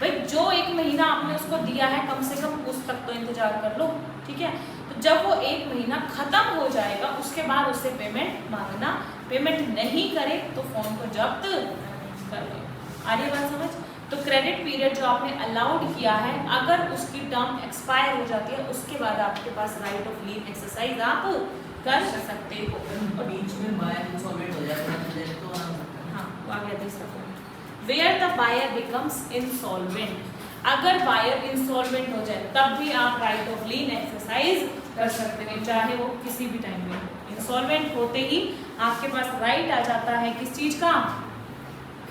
भाई जो 1 महीना आपने उसको दिया है, कम से कम उस तक तो इंतजार कर लो, ठीक है। तो जब वो 1 महीना खत्म हो जाएगा उसके बाद उससे पेमेंट मांगना, पेमेंट नहीं करे तो फोन को जब्त कर लो। आ रही बात समझ? तो क्रेडिट पीरियड जो आपने अलाउड किया है, अगर उसकी टर्म एक्सपायर हो जाती है उसके बाद आपके पास राइट ऑफ लीन एक्सरसाइज आप कर सकते हो। और बीच में बायर इंसॉल्वेंट हो जाता है तो हाँ, वो आ गया तीसरा point, where the buyer becomes insolvent, अगर बायर इंसॉल्वेंट हो जाए तब भी आप राइट ऑफ लीन एक्सरसाइज कर सकते हैं, चाहे वो किसी भी टाइम में हो। इंसॉल्वेंट होते ही आपके पास राइट आ जाता है किस चीज का?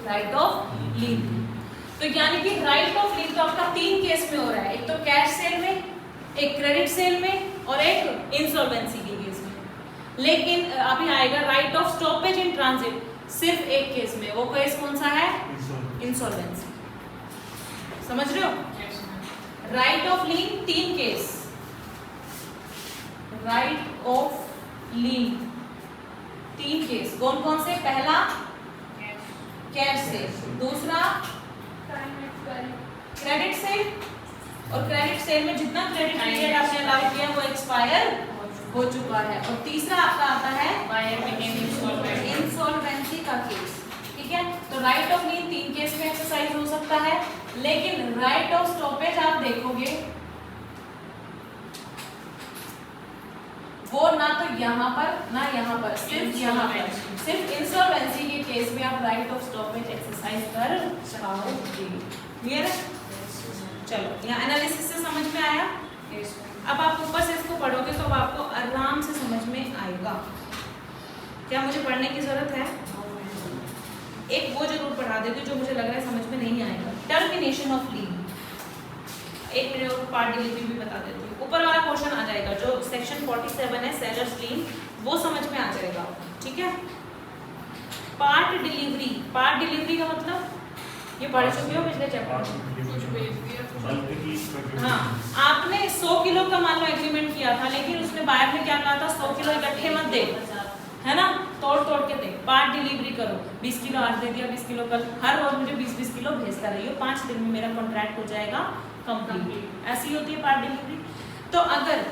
राइट ऑफ लीन। तो यानी कि राइट ऑफ लीन तो आपका 3 केस में हो रहा है, एक तो कैश सेल में, एक क्रेडिट सेल में और एक इंसॉल्वेंसी के केस में। लेकिन अभी आएगा right of stoppage in transit, सिर्फ एक केस में। वो केस कौन सा है? इंसॉल्वेंसी। समझ रहे हो? Right of lean 3 case, right of lean 3 case कौन कौन से? पहला कैश सेल, दूसरा क्रेडिट सेल, और क्रेडिट सेल में जितना क्रेडिट पीरियड आपने अलाउ किया वो एक्सपायर हो चुका है, और तीसरा आपका आता है इंसॉल्वेंसी का केस, ठीक है। तो राइट ऑफ लीन 3 केस में एक्सरसाइज हो सकता है, लेकिन राइट ऑफ स्टॉपेज आप देखोगे वो ना तो यहाँ पर ना यहाँ पर, सिर्फ यहाँ पर, सिर्फ इंसॉल्वेंसी के केस में आप राइट ऑफ स्टॉपेज एक्सरसाइज कर पाओगे। क्लियर है? चलो, यहाँ एनालिसिस से समझ में आया। अब आप ऊपर से इसको पढ़ोगे तो आपको आराम से समझ में आएगा। क्या मुझे पढ़ने की जरूरत है? एक वो जरूर पढ़ा देती जो मुझे लग रहा है समझ में नहीं आएगा, टर्मिनेशन ऑफ लीन। एक मिनट और पार्ट डिलीवरी भी बता देती हूँ। ऊपर वाला क्वेश्चन आ जाएगा जो सेक्शन 47 है सेलर्स लीन, वो समझ में आ जाएगा, ठीक है। पार्ट डिलीवरी, पार्ट डिलीवरी का मतलब ये पढ़ चुके हो पिछले चैप्टर। हाँ, आपने 100 किलो का मान लो एग्रीमेंट किया था, लेकिन उसने बायर ने क्या कहा था? 100 किलो इकट्ठे मत दे, है ना, तोड़ तोड़ के दे, पार्ट डिलीवरी करो। 20 किलो आज दे दिया, 20 किलो कल, हर रोज मुझे 20-20 किलो भेजता रहिए, 5 दिन में मेरा कॉन्ट्रैक्ट हो जाएगा कंप्लीट। ऐसी होती है पार्ट डिलीवरी। तो अगर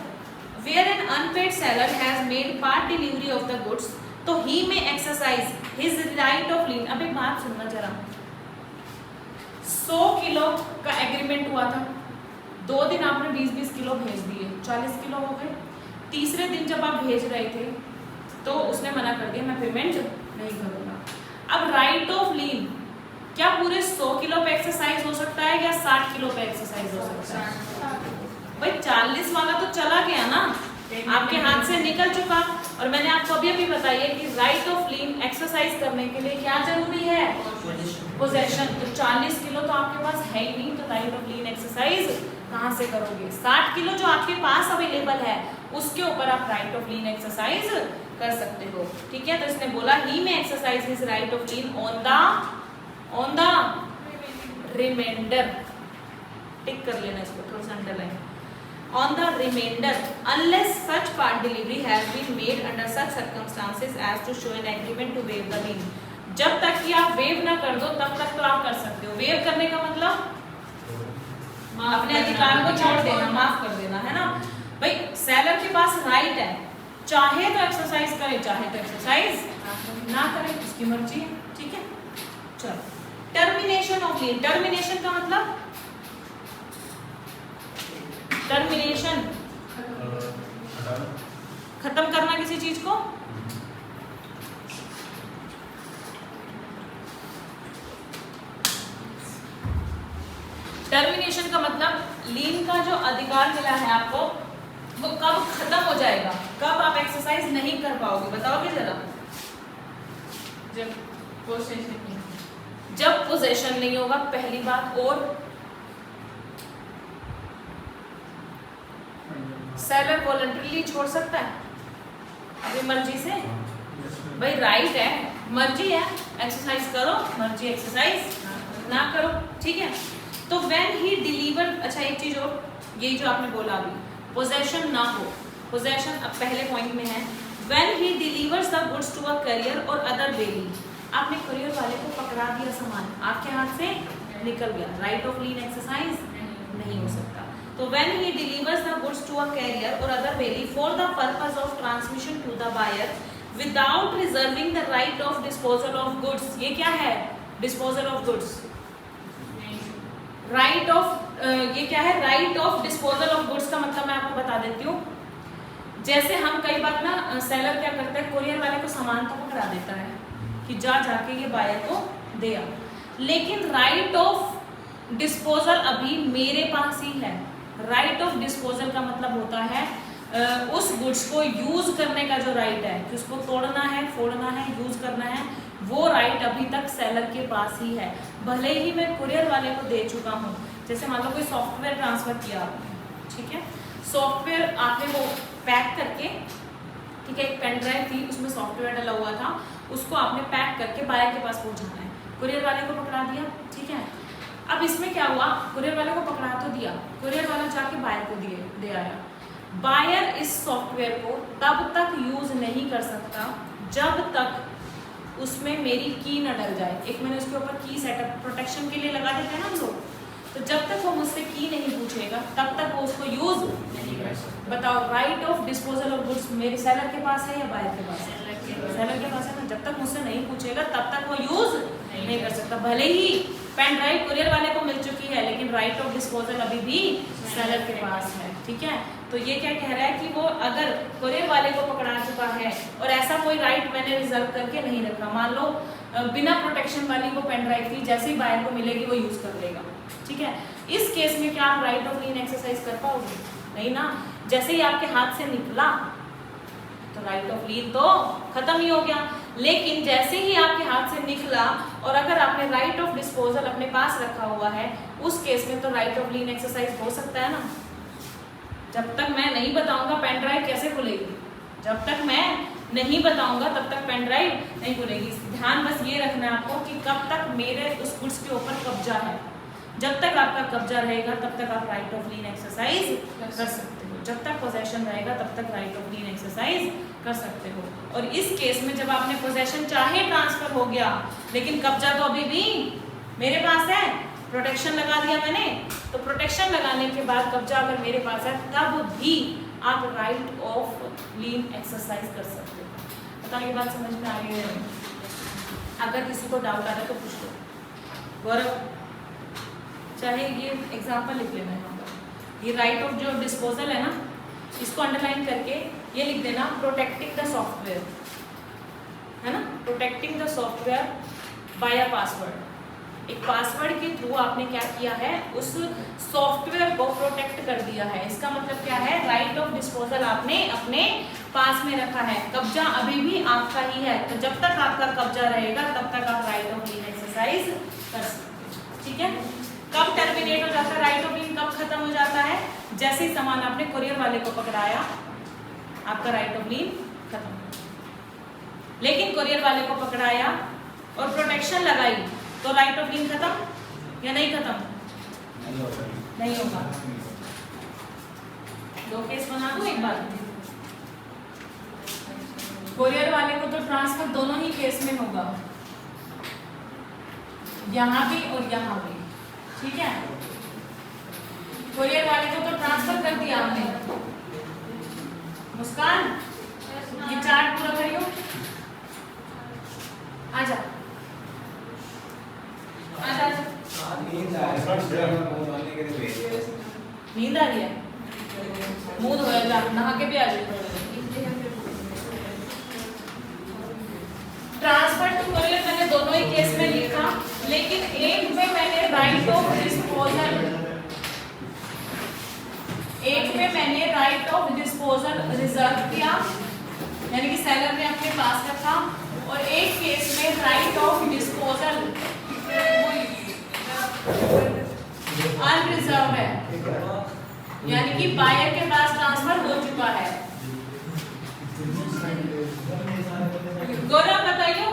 where an unpaid seller has made part delivery of the goods, तो ही में exercise his right of lien. अब एक बात सुनना जरा, 100 किलो का एग्रीमेंट हुआ था, 2 दिन आपने 20-20 किलो भेज दिए, 40 किलो हो गए। तीसरे दिन जब आप भेज रहे थे तो उसने मना कर दिया, मैं पेमेंट नहीं करूंगा। अब राइट ऑफ लीन क्या पूरे 100 किलो पे एक्सरसाइज हो सकता है या 60 किलो पे एक्सरसाइज हो सकता है? भाई 40 वाला तो चला गया ना, आपके हाथ से निकल चुका। और मैंने आपको अभी अभी बताया कि राइट ऑफ लीन एक्सरसाइज करने के लिए क्या जरूरी है? पोजेशन। तो 40 किलो तो आपके पास है ही नहीं, तो राइट ऑफ लीन एक्सरसाइज कहाँ से करोगे? 60 किलो जो आपके पास अवेलेबल है उसके ऊपर आप राइट ऑफ लीन एक्सरसाइज कर सकते हो, ठीक है। तो इसने बोला ही में exercise his right of lien on the remainder, tick कर लेना इसको, थोड़ा सा underline, on the remainder unless such part delivery has been made under such circumstances as to show an agreement to waive the lien, जब तक कि आप वेव ना कर दो तब तक तो आप कर सकते हो। वेव करने का मतलब अपने अधिकार को छोड़ देना, माफ कर देना, है ना भाई। सेलर के पास राइट है, चाहे तो एक्सरसाइज करे चाहे तो एक्सरसाइज ना करे, उसकी मर्जी है, ठीक है। चलो, टर्मिनेशन ऑफ लीन। टर्मिनेशन का मतलब टर्मिनेशन खत्म करना किसी चीज को। टर्मिनेशन का मतलब लीन का जो अधिकार मिला है आपको वो कब खत्म हो जाएगा, कब आप एक्सरसाइज नहीं कर पाओगे, बताओगे जरा। जब पोजेशन नहीं होगा पहली बात। और सेलर वॉलंटरीली छोड़ सकता है अपनी मर्जी से, भाई राइट है, मर्जी है, एक्सरसाइज करो, मर्जी एक्सरसाइज ना करो, ठीक है। तो व्हेन ही डिलीवर, अच्छा एक चीज और, यही जो आपने बोला अभी, पोजेशन ना हो, पोजेशन अब पहले पॉइंट में है। When he delivers the goods to a carrier और अदर बेली, आपने कुरियर वाले को पकड़ा दिया, सामान आपके हाथ से निकल गया, राइट ऑफ लीन एक्सरसाइज नहीं हो सकता। तो when he delivers the goods to a carrier और other bailee for the purpose of transmission to the buyer without reserving the right of disposal of goods, ये क्या है, disposal of goods, right of, ये क्या है, right of disposal of goods का मतलब मैं आपको बता देती हूँ। जैसे हम कई बार ना सेलर क्या करता है, कुरियर वाले को सामान तो पकड़ा देता है कि जा जाके ये बायर को दे आ, लेकिन राइट ऑफ डिस्पोजल अभी मेरे पास ही है। राइट ऑफ डिस्पोजल का मतलब होता है उस गुड्स को यूज करने का जो राइट है, कि उसको तोड़ना है, फोड़ना है, यूज करना है, वो राइट अभी तक सेलर के पास ही है, भले ही मैं कुरियर वाले को दे चुका हूँ। जैसे मान लो कोई सॉफ्टवेयर ट्रांसफर किया आपने, ठीक है, सॉफ्टवेयर आपने वो पैक करके, ठीक है, एक पेन ड्राइव थी उसमें सॉफ्टवेयर डला हुआ था, उसको आपने पैक करके बायर के पास पहुंचाना है, कुरियर वाले को पकड़ा दिया, ठीक है। अब इसमें क्या हुआ, कुरियर वाले को पकड़ा तो दिया, कुरियर वाला जाके बायर को दे आया। बायर इस सॉफ्टवेयर को तब तक यूज नहीं कर सकता जब तक उसमें मेरी की न डल जाए। एक मैंने उसके ऊपर की सेटअप प्रोटेक्शन के लिए लगा देते हैं ना हम लोग, तो जब तक वो मुझसे की नहीं पूछेगा तब तक वो उसको यूज नहीं कर सकता। बताओ, right of disposal of goods मेरे सेलर के पास है या बायर के पास है? सेलर के पास है ना। जब तक मुझसे नहीं पूछेगा तब तक वो यूज नहीं कर सकता। भले ही पेन ड्राइव कुरियर वाले को मिल चुकी है, लेकिन राइट ऑफ डिस्पोजल अभी भी सेलर के पास है, ठीक है। तो ये क्या कह रहा है कि वो अगर कुरियर वाले को पकड़ा चुका है और ऐसा कोई राइट मैंने रिजर्व करके नहीं रखा, मान लो बिना प्रोटेक्शन वाली वो पेन ड्राइव थी, जैसे ही बायर को मिलेगी वो यूज कर लेगा, ठीक है। इस केस में क्या आप राइट ऑफ लीन एक्सरसाइज कर पाओगे? नहीं ना। जैसे ही आपके हाथ से निकला तो राइट ऑफ लीन तो खत्म ही हो गया, लेकिन जैसे ही आपके हाथ से निकला और अगर आपने राइट ऑफ डिस्पोजल अपने पास रखा हुआ है, उस केस में तो राइट ऑफ लीन एक्सरसाइज हो सकता है ना। जब तक मैं नहीं बताऊंगा पेन ड्राइव कैसे खुलेगी, जब तक मैं नहीं बताऊंगा तब तक पेन ड्राइव नहीं खुलेगी। ध्यान बस ये रखना है आपको कि कब तक मेरे उस गुड्स के ऊपर कब्जा है। जब तक आपका कब्जा रहेगा तब तक आप राइट ऑफ लीन एक्सरसाइज कर सकते हो, जब तक पोजेशन रहेगा तब तक राइट ऑफ लीन एक्सरसाइज कर सकते हो। और इस केस में जब आपने पोजेशन चाहे ट्रांसफर हो गया, लेकिन कब्जा तो अभी भी मेरे पास है, प्रोटेक्शन लगा दिया मैंने, तो प्रोटेक्शन लगाने के बाद कब्जा अगर मेरे पास है तब भी आप राइट ऑफ लीन एक्सरसाइज कर सकते हो। बताओ, ये बात समझ में आ रही है? अगर किसी को डाउट आ रहा है तो पूछ लो। गौरव, चाहे ये एग्जाम्पल लिख लेना यहाँ पर, ये राइट ऑफ जो डिस्पोजल है ना, इसको अंडरलाइन करके ये लिख देना, प्रोटेक्टिंग द सॉफ्टवेयर, है ना, protecting the software by a password. एक पासवर्ड के थ्रू आपने क्या किया है, उस सॉफ्टवेयर को प्रोटेक्ट कर दिया है। इसका मतलब क्या है, राइट ऑफ डिस्पोजल आपने अपने पास में रखा है, कब्जा अभी भी आपका ही है। तो जब तक आपका कब्जा रहेगा तब तक आप राइट ऑफ लीन एक्सरसाइज कर सकते हो, ठीक है। कब टर्मिनेट हो जाता है राइट ऑफ लीन, कब खत्म हो जाता है? जैसे ही सामान आपने कुरियर वाले को पकड़ाया, आपका राइट ऑफ लीन खत्म। लेकिन कुरियर वाले को पकड़ाया और प्रोटेक्शन लगाई तो राइट ऑफ लीन खत्म या नहीं खत्म? नहीं होगा। दो केस बना दूं एक बार, कुरियर वाले को तो ट्रांसफर दोनों ही केस में होगा, यहाँ भी और यहाँ भी, ठीक है। कोरियर वाले को तो ट्रांसफर कर दिया हमने। मुस्कान ये चार्ट पूरा करियो, आजा आजा। नींद आ रही है, मुंह धोया जा, नहा के भी आ जाए। ट्रांसफर टू कोरियर मैंने दोनों ही केस में लिखा, लेकिन एक में मैंने राइट ऑफ डिस्पोजल, एक में मैंने राइट ऑफ डिस्पोजल रिजर्व किया, यानी कि सेलर ने अपने पास रखा, और एक केस में राइट ऑफ डिस्पोजल अनरिजर्व है, यानी कि बायर के पास ट्रांसफर हो चुका है। गौरव बताइए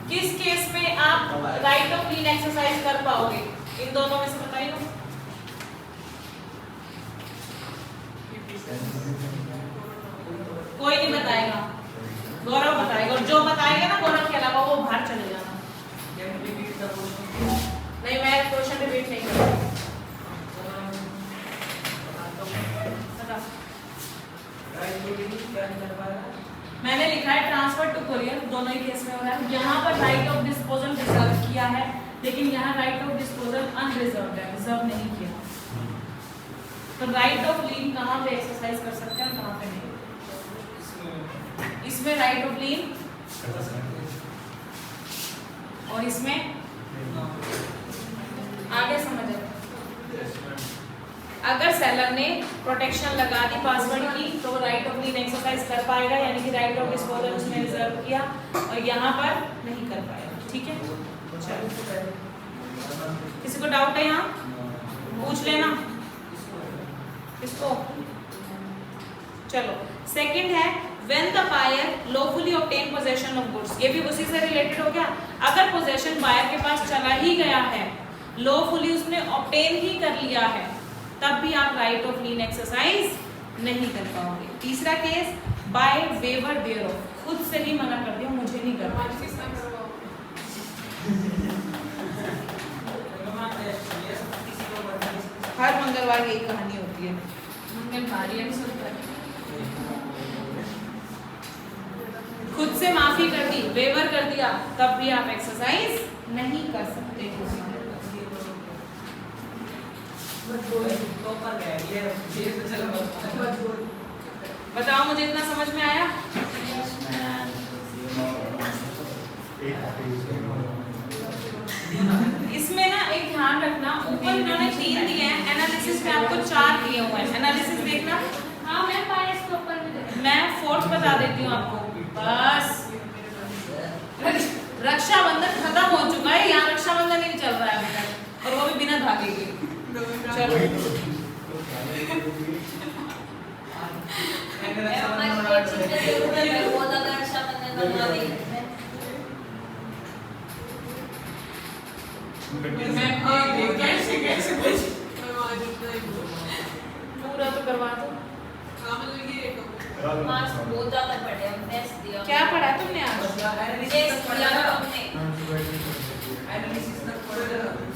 किस केस में आप राइट ऑफ लीन एक्सरसाइज कर पाओगे, इन दोनों में से बताइए। कोई नहीं बताएगा, गौरव बताएगा, और जो बताएगा ना गौरव के अलावा वो बाहर चले जाना। नहीं, मैं क्वेश्चन रिपीट नहीं करूंगा। मैंने लिखा है ट्रांसफर टू कोरियर, दोनों ही केस में हो रहा है। यहाँ पर राइट ऑफ डिस्पोजल रिजर्व किया है, लेकिन यहाँ राइट ऑफ डिस्पोजल अनरिजर्व है, रिजर्व नहीं किया। तो राइट ऑफ लीन कहाँ पे एक्सरसाइज कर सकते हैं और कहाँ पे नहीं? इसमें राइट ऑफ लीन और इसमें आगे समझ आए। अगर सेलर ने प्रोटेक्शन लगा दी पासवर्ड की तो वो राइट ऑफ लीन एक्सरसाइज कर पाएगा, यानी कि राइट ऑफ डिस्पोजल उसने रिजर्व किया, और यहाँ पर नहीं कर पाएगा। ठीक है, चलो किसी को डाउट है यहाँ पूछ लेना इसको। चलो सेकंड है when the buyer lawfully obtain possession of goods, ये भी उसी से रिलेटेड हो गया। अगर पोजेशन बायर के पास चला ही गया है, लॉफुली उसने ऑब्टेन ही कर लिया है, तब भी आप राइट ऑफ लीन एक्सरसाइज नहीं कर पाओगे। तीसरा case by waiver thereof, खुद से ही मना कर दिया मुझे नहीं करना। हर मंगलवार यही कहानी होती है, खुद से माफी कर दी, वेवर कर दिया, तब भी आप एक्सरसाइज नहीं कर सकते। बताओ मुझे इतना समझ में आया? इसमें ना एक ध्यान रखना, ऊपर इन्होंने 3 दिए हैं, एनालिसिस में आपको 4 दिए हुए हैं। एनालिसिस देखना। हाँ मैं पायस के ऊपर भी, मैं 4th बता देती हूँ आपको। बस रक्षाबंधन खत्म हो चुका है, यहाँ रक्षाबंधन ही चल रहा है अभी तक, और वो भी बिना धागे के। चलो पूरा तो करवा दो। बहुत ज्यादा पढ़े हमने, क्या पढ़ा तुमने आज?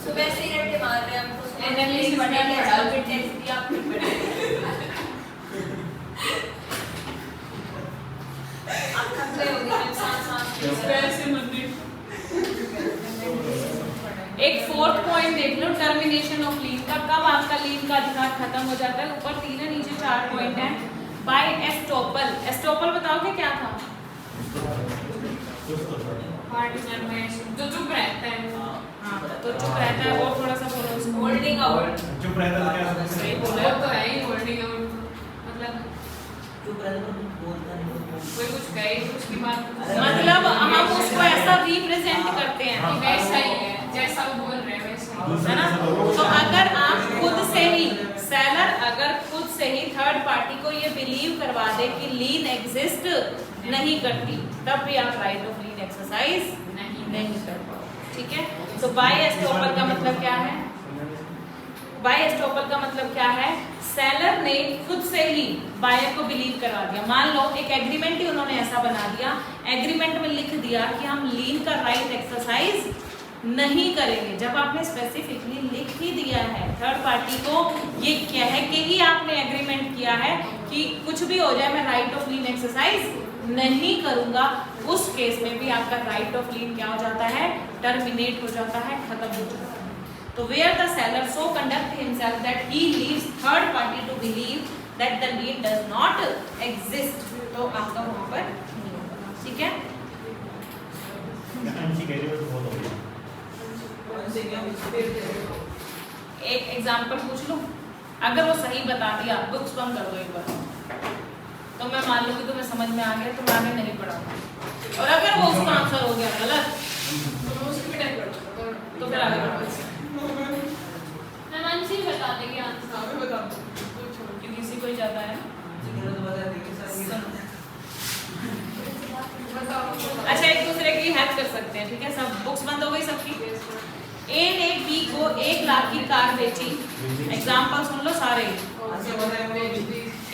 सुबह से रट्टे मार रहे हम, एनालिसिस पढ़ा फिर टेस्ट दिया फिर पढ़े। एक 4th पॉइंट देख लो, टर्मिनेशन ऑफ लीन का। कब आपका लीन का अधिकार खत्म हो जाता है? ऊपर 3 है, नीचे 4 पॉइंट है। Bye estoppel. एस्टोपल बताओगे क्या था? पार्टनर में जो चुप रहता है, हाँ तो चुप रहता है, और थोड़ा सा बोलो उसको। Holding out. चुप रहता है क्या? सही वो बोला। तो है ही होल्डिंग आउट, मतलब चुप रहता है, बोलता नहीं। कोई कुछ कहे तो उसकी बात मतलब हम उसको ऐसा रिप्रेजेंट करते हैं, वैसा ही है जैसा वो बोल रहे हैं वैसा है ना। तो अगर आप खुद से ही, सेलर अगर खुद से ही थर्ड पार्टी को ये बिलीव करवा दे कि लीन एग्जिस्ट नहीं करती, तब भी आप राइट ऑफ लीन एक्सरसाइज नहीं कर पाओ। ठीक है, तो बाय एस्टोपल का मतलब क्या है? बाय एस्टोपल का मतलब क्या है? सेलर ने खुद से ही बायर को बिलीव करवा दिया। मान लो एक एग्रीमेंट ही उन्होंने ऐसा बना दिया, एग्रीमेंट में लिख दिया कि हम लीन का राइट एक्सरसाइज नहीं करेंगे। जब आपने स्पेसिफिकली लिख ही दिया है थर्ड पार्टी को, ये कह के ही आपने एग्रीमेंट किया है कि कुछ भी हो जाए मैं राइट ऑफ लीन एक्सरसाइज नहीं करूंगा, उस केस में भी आपका राइट ऑफ लीन क्या हो जाता है, टर्मिनेट हो जाता है, खत्म हो जाता है। तो where the seller so conduct himself that he leaves third party to believe that the lien does not exist, तो आपका वहां पर नहीं होगा। ठीक है, एक एग्जाम्पल पूछ लूं, अगर वो सही बता दिया बुक्स बंद कर दो एक बार, तो मैं मान लूंगी तुम्हें समझ में आ गया तो मैं आगे नहीं पढ़ाऊंगी, और अगर वो उसका आंसर हो गया गलत तो फिर आगे बढ़ो। मनसी बता देगी आंसर, क्योंकि किसी को ही जाता है। अच्छा, एक दूसरे की हेल्प कर सकते हैं, ठीक है। सब बुक्स बंद हो गई सबकी। ए ने बी को 1 लाख की कार बेची, एग्जाम्पल सुन लो सारे।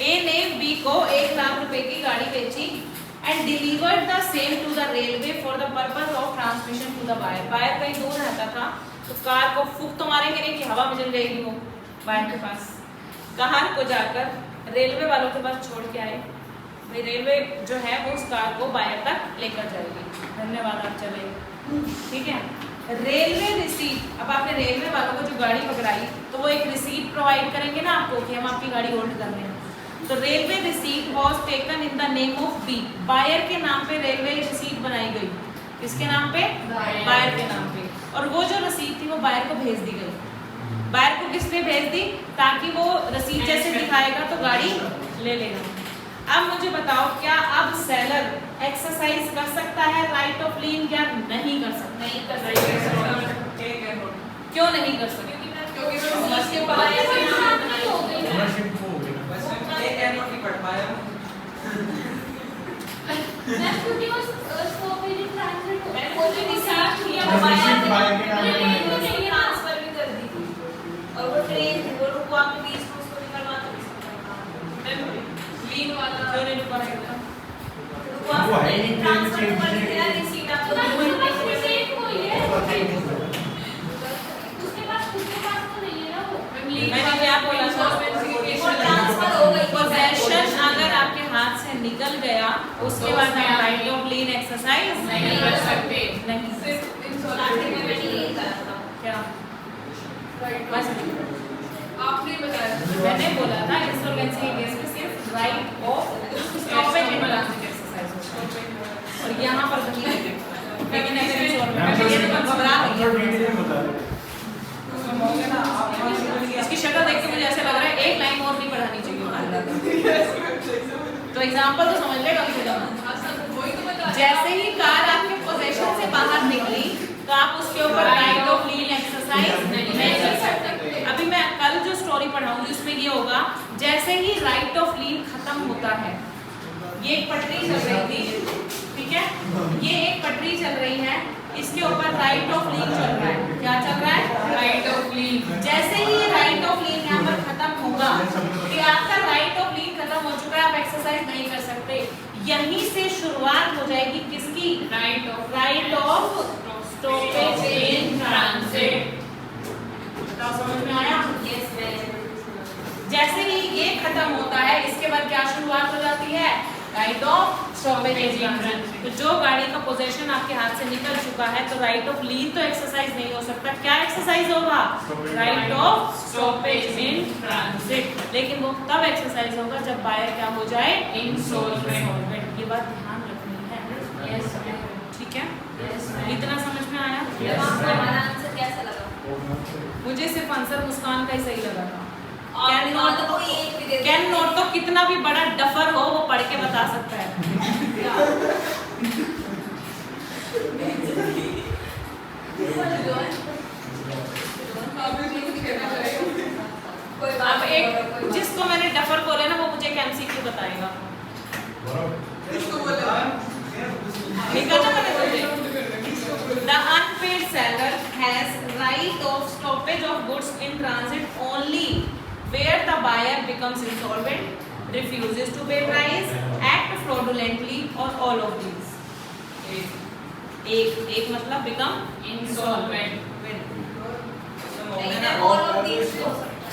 ए ने बी को 1 लाख रुपए की गाड़ी बेची and delivered the same to the railway for the purpose of transmission to the buyer. Buyer कहीं दूर रहता था, तो कार को फूक तो मारेंगे नहीं कि हवा में जल जाएगी वो बायर के पास। कार को जाकर रेलवे वालों के पास छोड़ के आए, भाई रेलवे जो है वो उस कार को बायर तक लेकर जाएगी, धन्यवाद आप चले। ठीक है, रेलवे रिसीट, अब आपने रेलवे वालों को जो गाड़ी पकड़ाई तो वो एक रिसीट प्रोवाइड करेंगे ना आपको कि हम आपकी गाड़ी होल्ड कर रहे हैं। तो railway receipt was taken in the name of B, buyer के नाम पे रेलवे रिसीट बनाई गई। किसके नाम पे? बायर के नाम पे। और वो जो रसीद थी वो बायर को भेज दी गई। बायर को किसने भेज दी? ताकि वो रसीद जैसे दिखाएगा तो गाड़ी ले लेगा। अब मुझे बताओ, क्या अब सेलर एक्सरसाइज कर सकता है राइट ऑफ लीन या नहीं कर सकता? नहीं कर सकते। क्यों नहीं कर सकते? क्योंकि उसके बारे में नहीं हो गई है। मैं क्योंकि वो स्टॉपेज ट्रांसफर हो गया, वो जो डिसाइड किया वो ट्रांसफर भी कर दी थी, और वो ट्रेन वो रुकवा के बीच में उसको निकलवा तो नहीं सकता। लीन वाला क्यों नहीं रुकवा सकता? रुकवा के ट्रांसफर कर दी थी, रिसीट आपको रिसीट कोई है उसके पास तो नहीं है ना वो। मैंने क्या बोला था? ट्रांसफर हो गई। पोजेशन अगर आपके हाथ से निकल गया उसके बाद आप राइट ऑफ लीन एक्सरसाइज नहीं कर सकते। नहीं। स्टार्टिंग में मैंने यही कहा था। क्या बस आपने बताया, मैंने बोला था इंसॉल्वेंसी के केस में सिर्फ right of stoppage in transit exercise होता है, और यहाँ पर नहीं है। लेकिन ऐसे इंसॉल्वेंट में घबरा गई। इसकी शक्ल देख के मुझे ऐसा लग रहा है एक लाइन और नहीं पढ़ानी चाहिए। तो एग्जांपल तो समझ ले कम से कम। जैसे ही कार आपके पोजीशन से बाहर निकली तो आप उसके ऊपर राइट ऑफ लीन एक्सरसाइज नहीं कर सकते। अभी मैं कल जो स्टोरी पढ़ाऊंगी उसमें ये होगा, जैसे ही राइट ऑफ लीन खत्म होता है, ये एक पटरी चल रही थी, ठीक है, ये एक पटरी चल रही है, इसके ऊपर राइट ऑफ लीन चल रहा है। क्या चल रहा है? राइट ऑफ लीन। जैसे ही राइट ऑफ लीन यहाँ पर खत्म होगा कि आपका राइट ऑफ लीन खत्म हो चुका है, आप एक्सरसाइज नहीं कर सकते। यहीं से शुरुआत हो जाएगी किसकी? Right of stoppage in transit. बताओ समझ में आया? Yes ma'am. जैसे ही ये खत्म होता है इसके बाद क्या शुरुआत हो जाती है? Right of stoppage in transit. तो जो गाड़ी का पोजीशन आपके हाथ से निकल चुका है तो राइट ऑफ लीन तो एक्सरसाइज नहीं हो सकता। क्या एक्सरसाइज होगा? Right of stoppage in transit. लेकिन वो तब एक्सरसाइज होगा जब बायर क्या हो जाए? इंसॉल्वेंट। ये बात ध्यान रखनी है। Yes ma'am. ठीक है, यस इतना समझ में आया? आपको हमारा आंसर कैसा लगा? मुझे सिर्फ आंसर मुस्कान का ही सही लगा था। कैन नॉट तो कोई एक भी दे दे। कैन नॉट तो कितना भी बड़ा डफर हो वो पढ़ के बता सकता है। अब एक जिसको मैंने डफर बोला ना वो मुझे एक एमसीक्यू बताएगा। निकलना मैंने The unpaid seller has right of stoppage of goods in transit only where the buyer becomes insolvent, refuses to pay price, act fraudulently or all of these. एक मतलब become इंसॉल्वेंट। लेकिन all of these भी हो सकता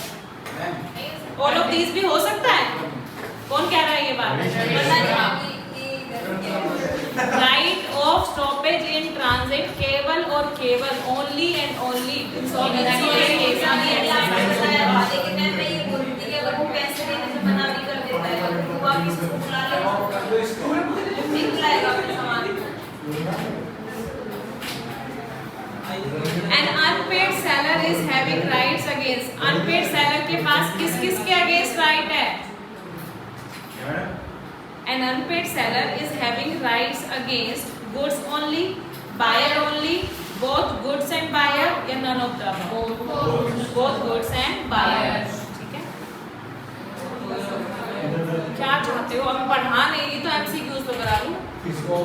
है। ऑल ऑफ दीज भी हो सकता है। कौन कह रहा है ये बात? Right of stoppage in transit केवल और केवल ओनली एंड ओनली इंसॉल्वेंसी के केस में लेकिन मैं ये बोलती कि अगर वो पैसे देने से मना भी कर देता है तो वो वापस उसको बुला ले, नहीं बुलाएगा अपने सामान को। An unpaid seller is having rights against unpaid seller के पास किस किस के अगेंस्ट राइट है? An unpaid seller is having rights against goods only, buyer only, both goods and buyer या none of the above? Both goods and buyer। ठीक है, क्या चाहते हो? अब पढ़ा नहीं रही तो MCQs तो करा लूं। इसको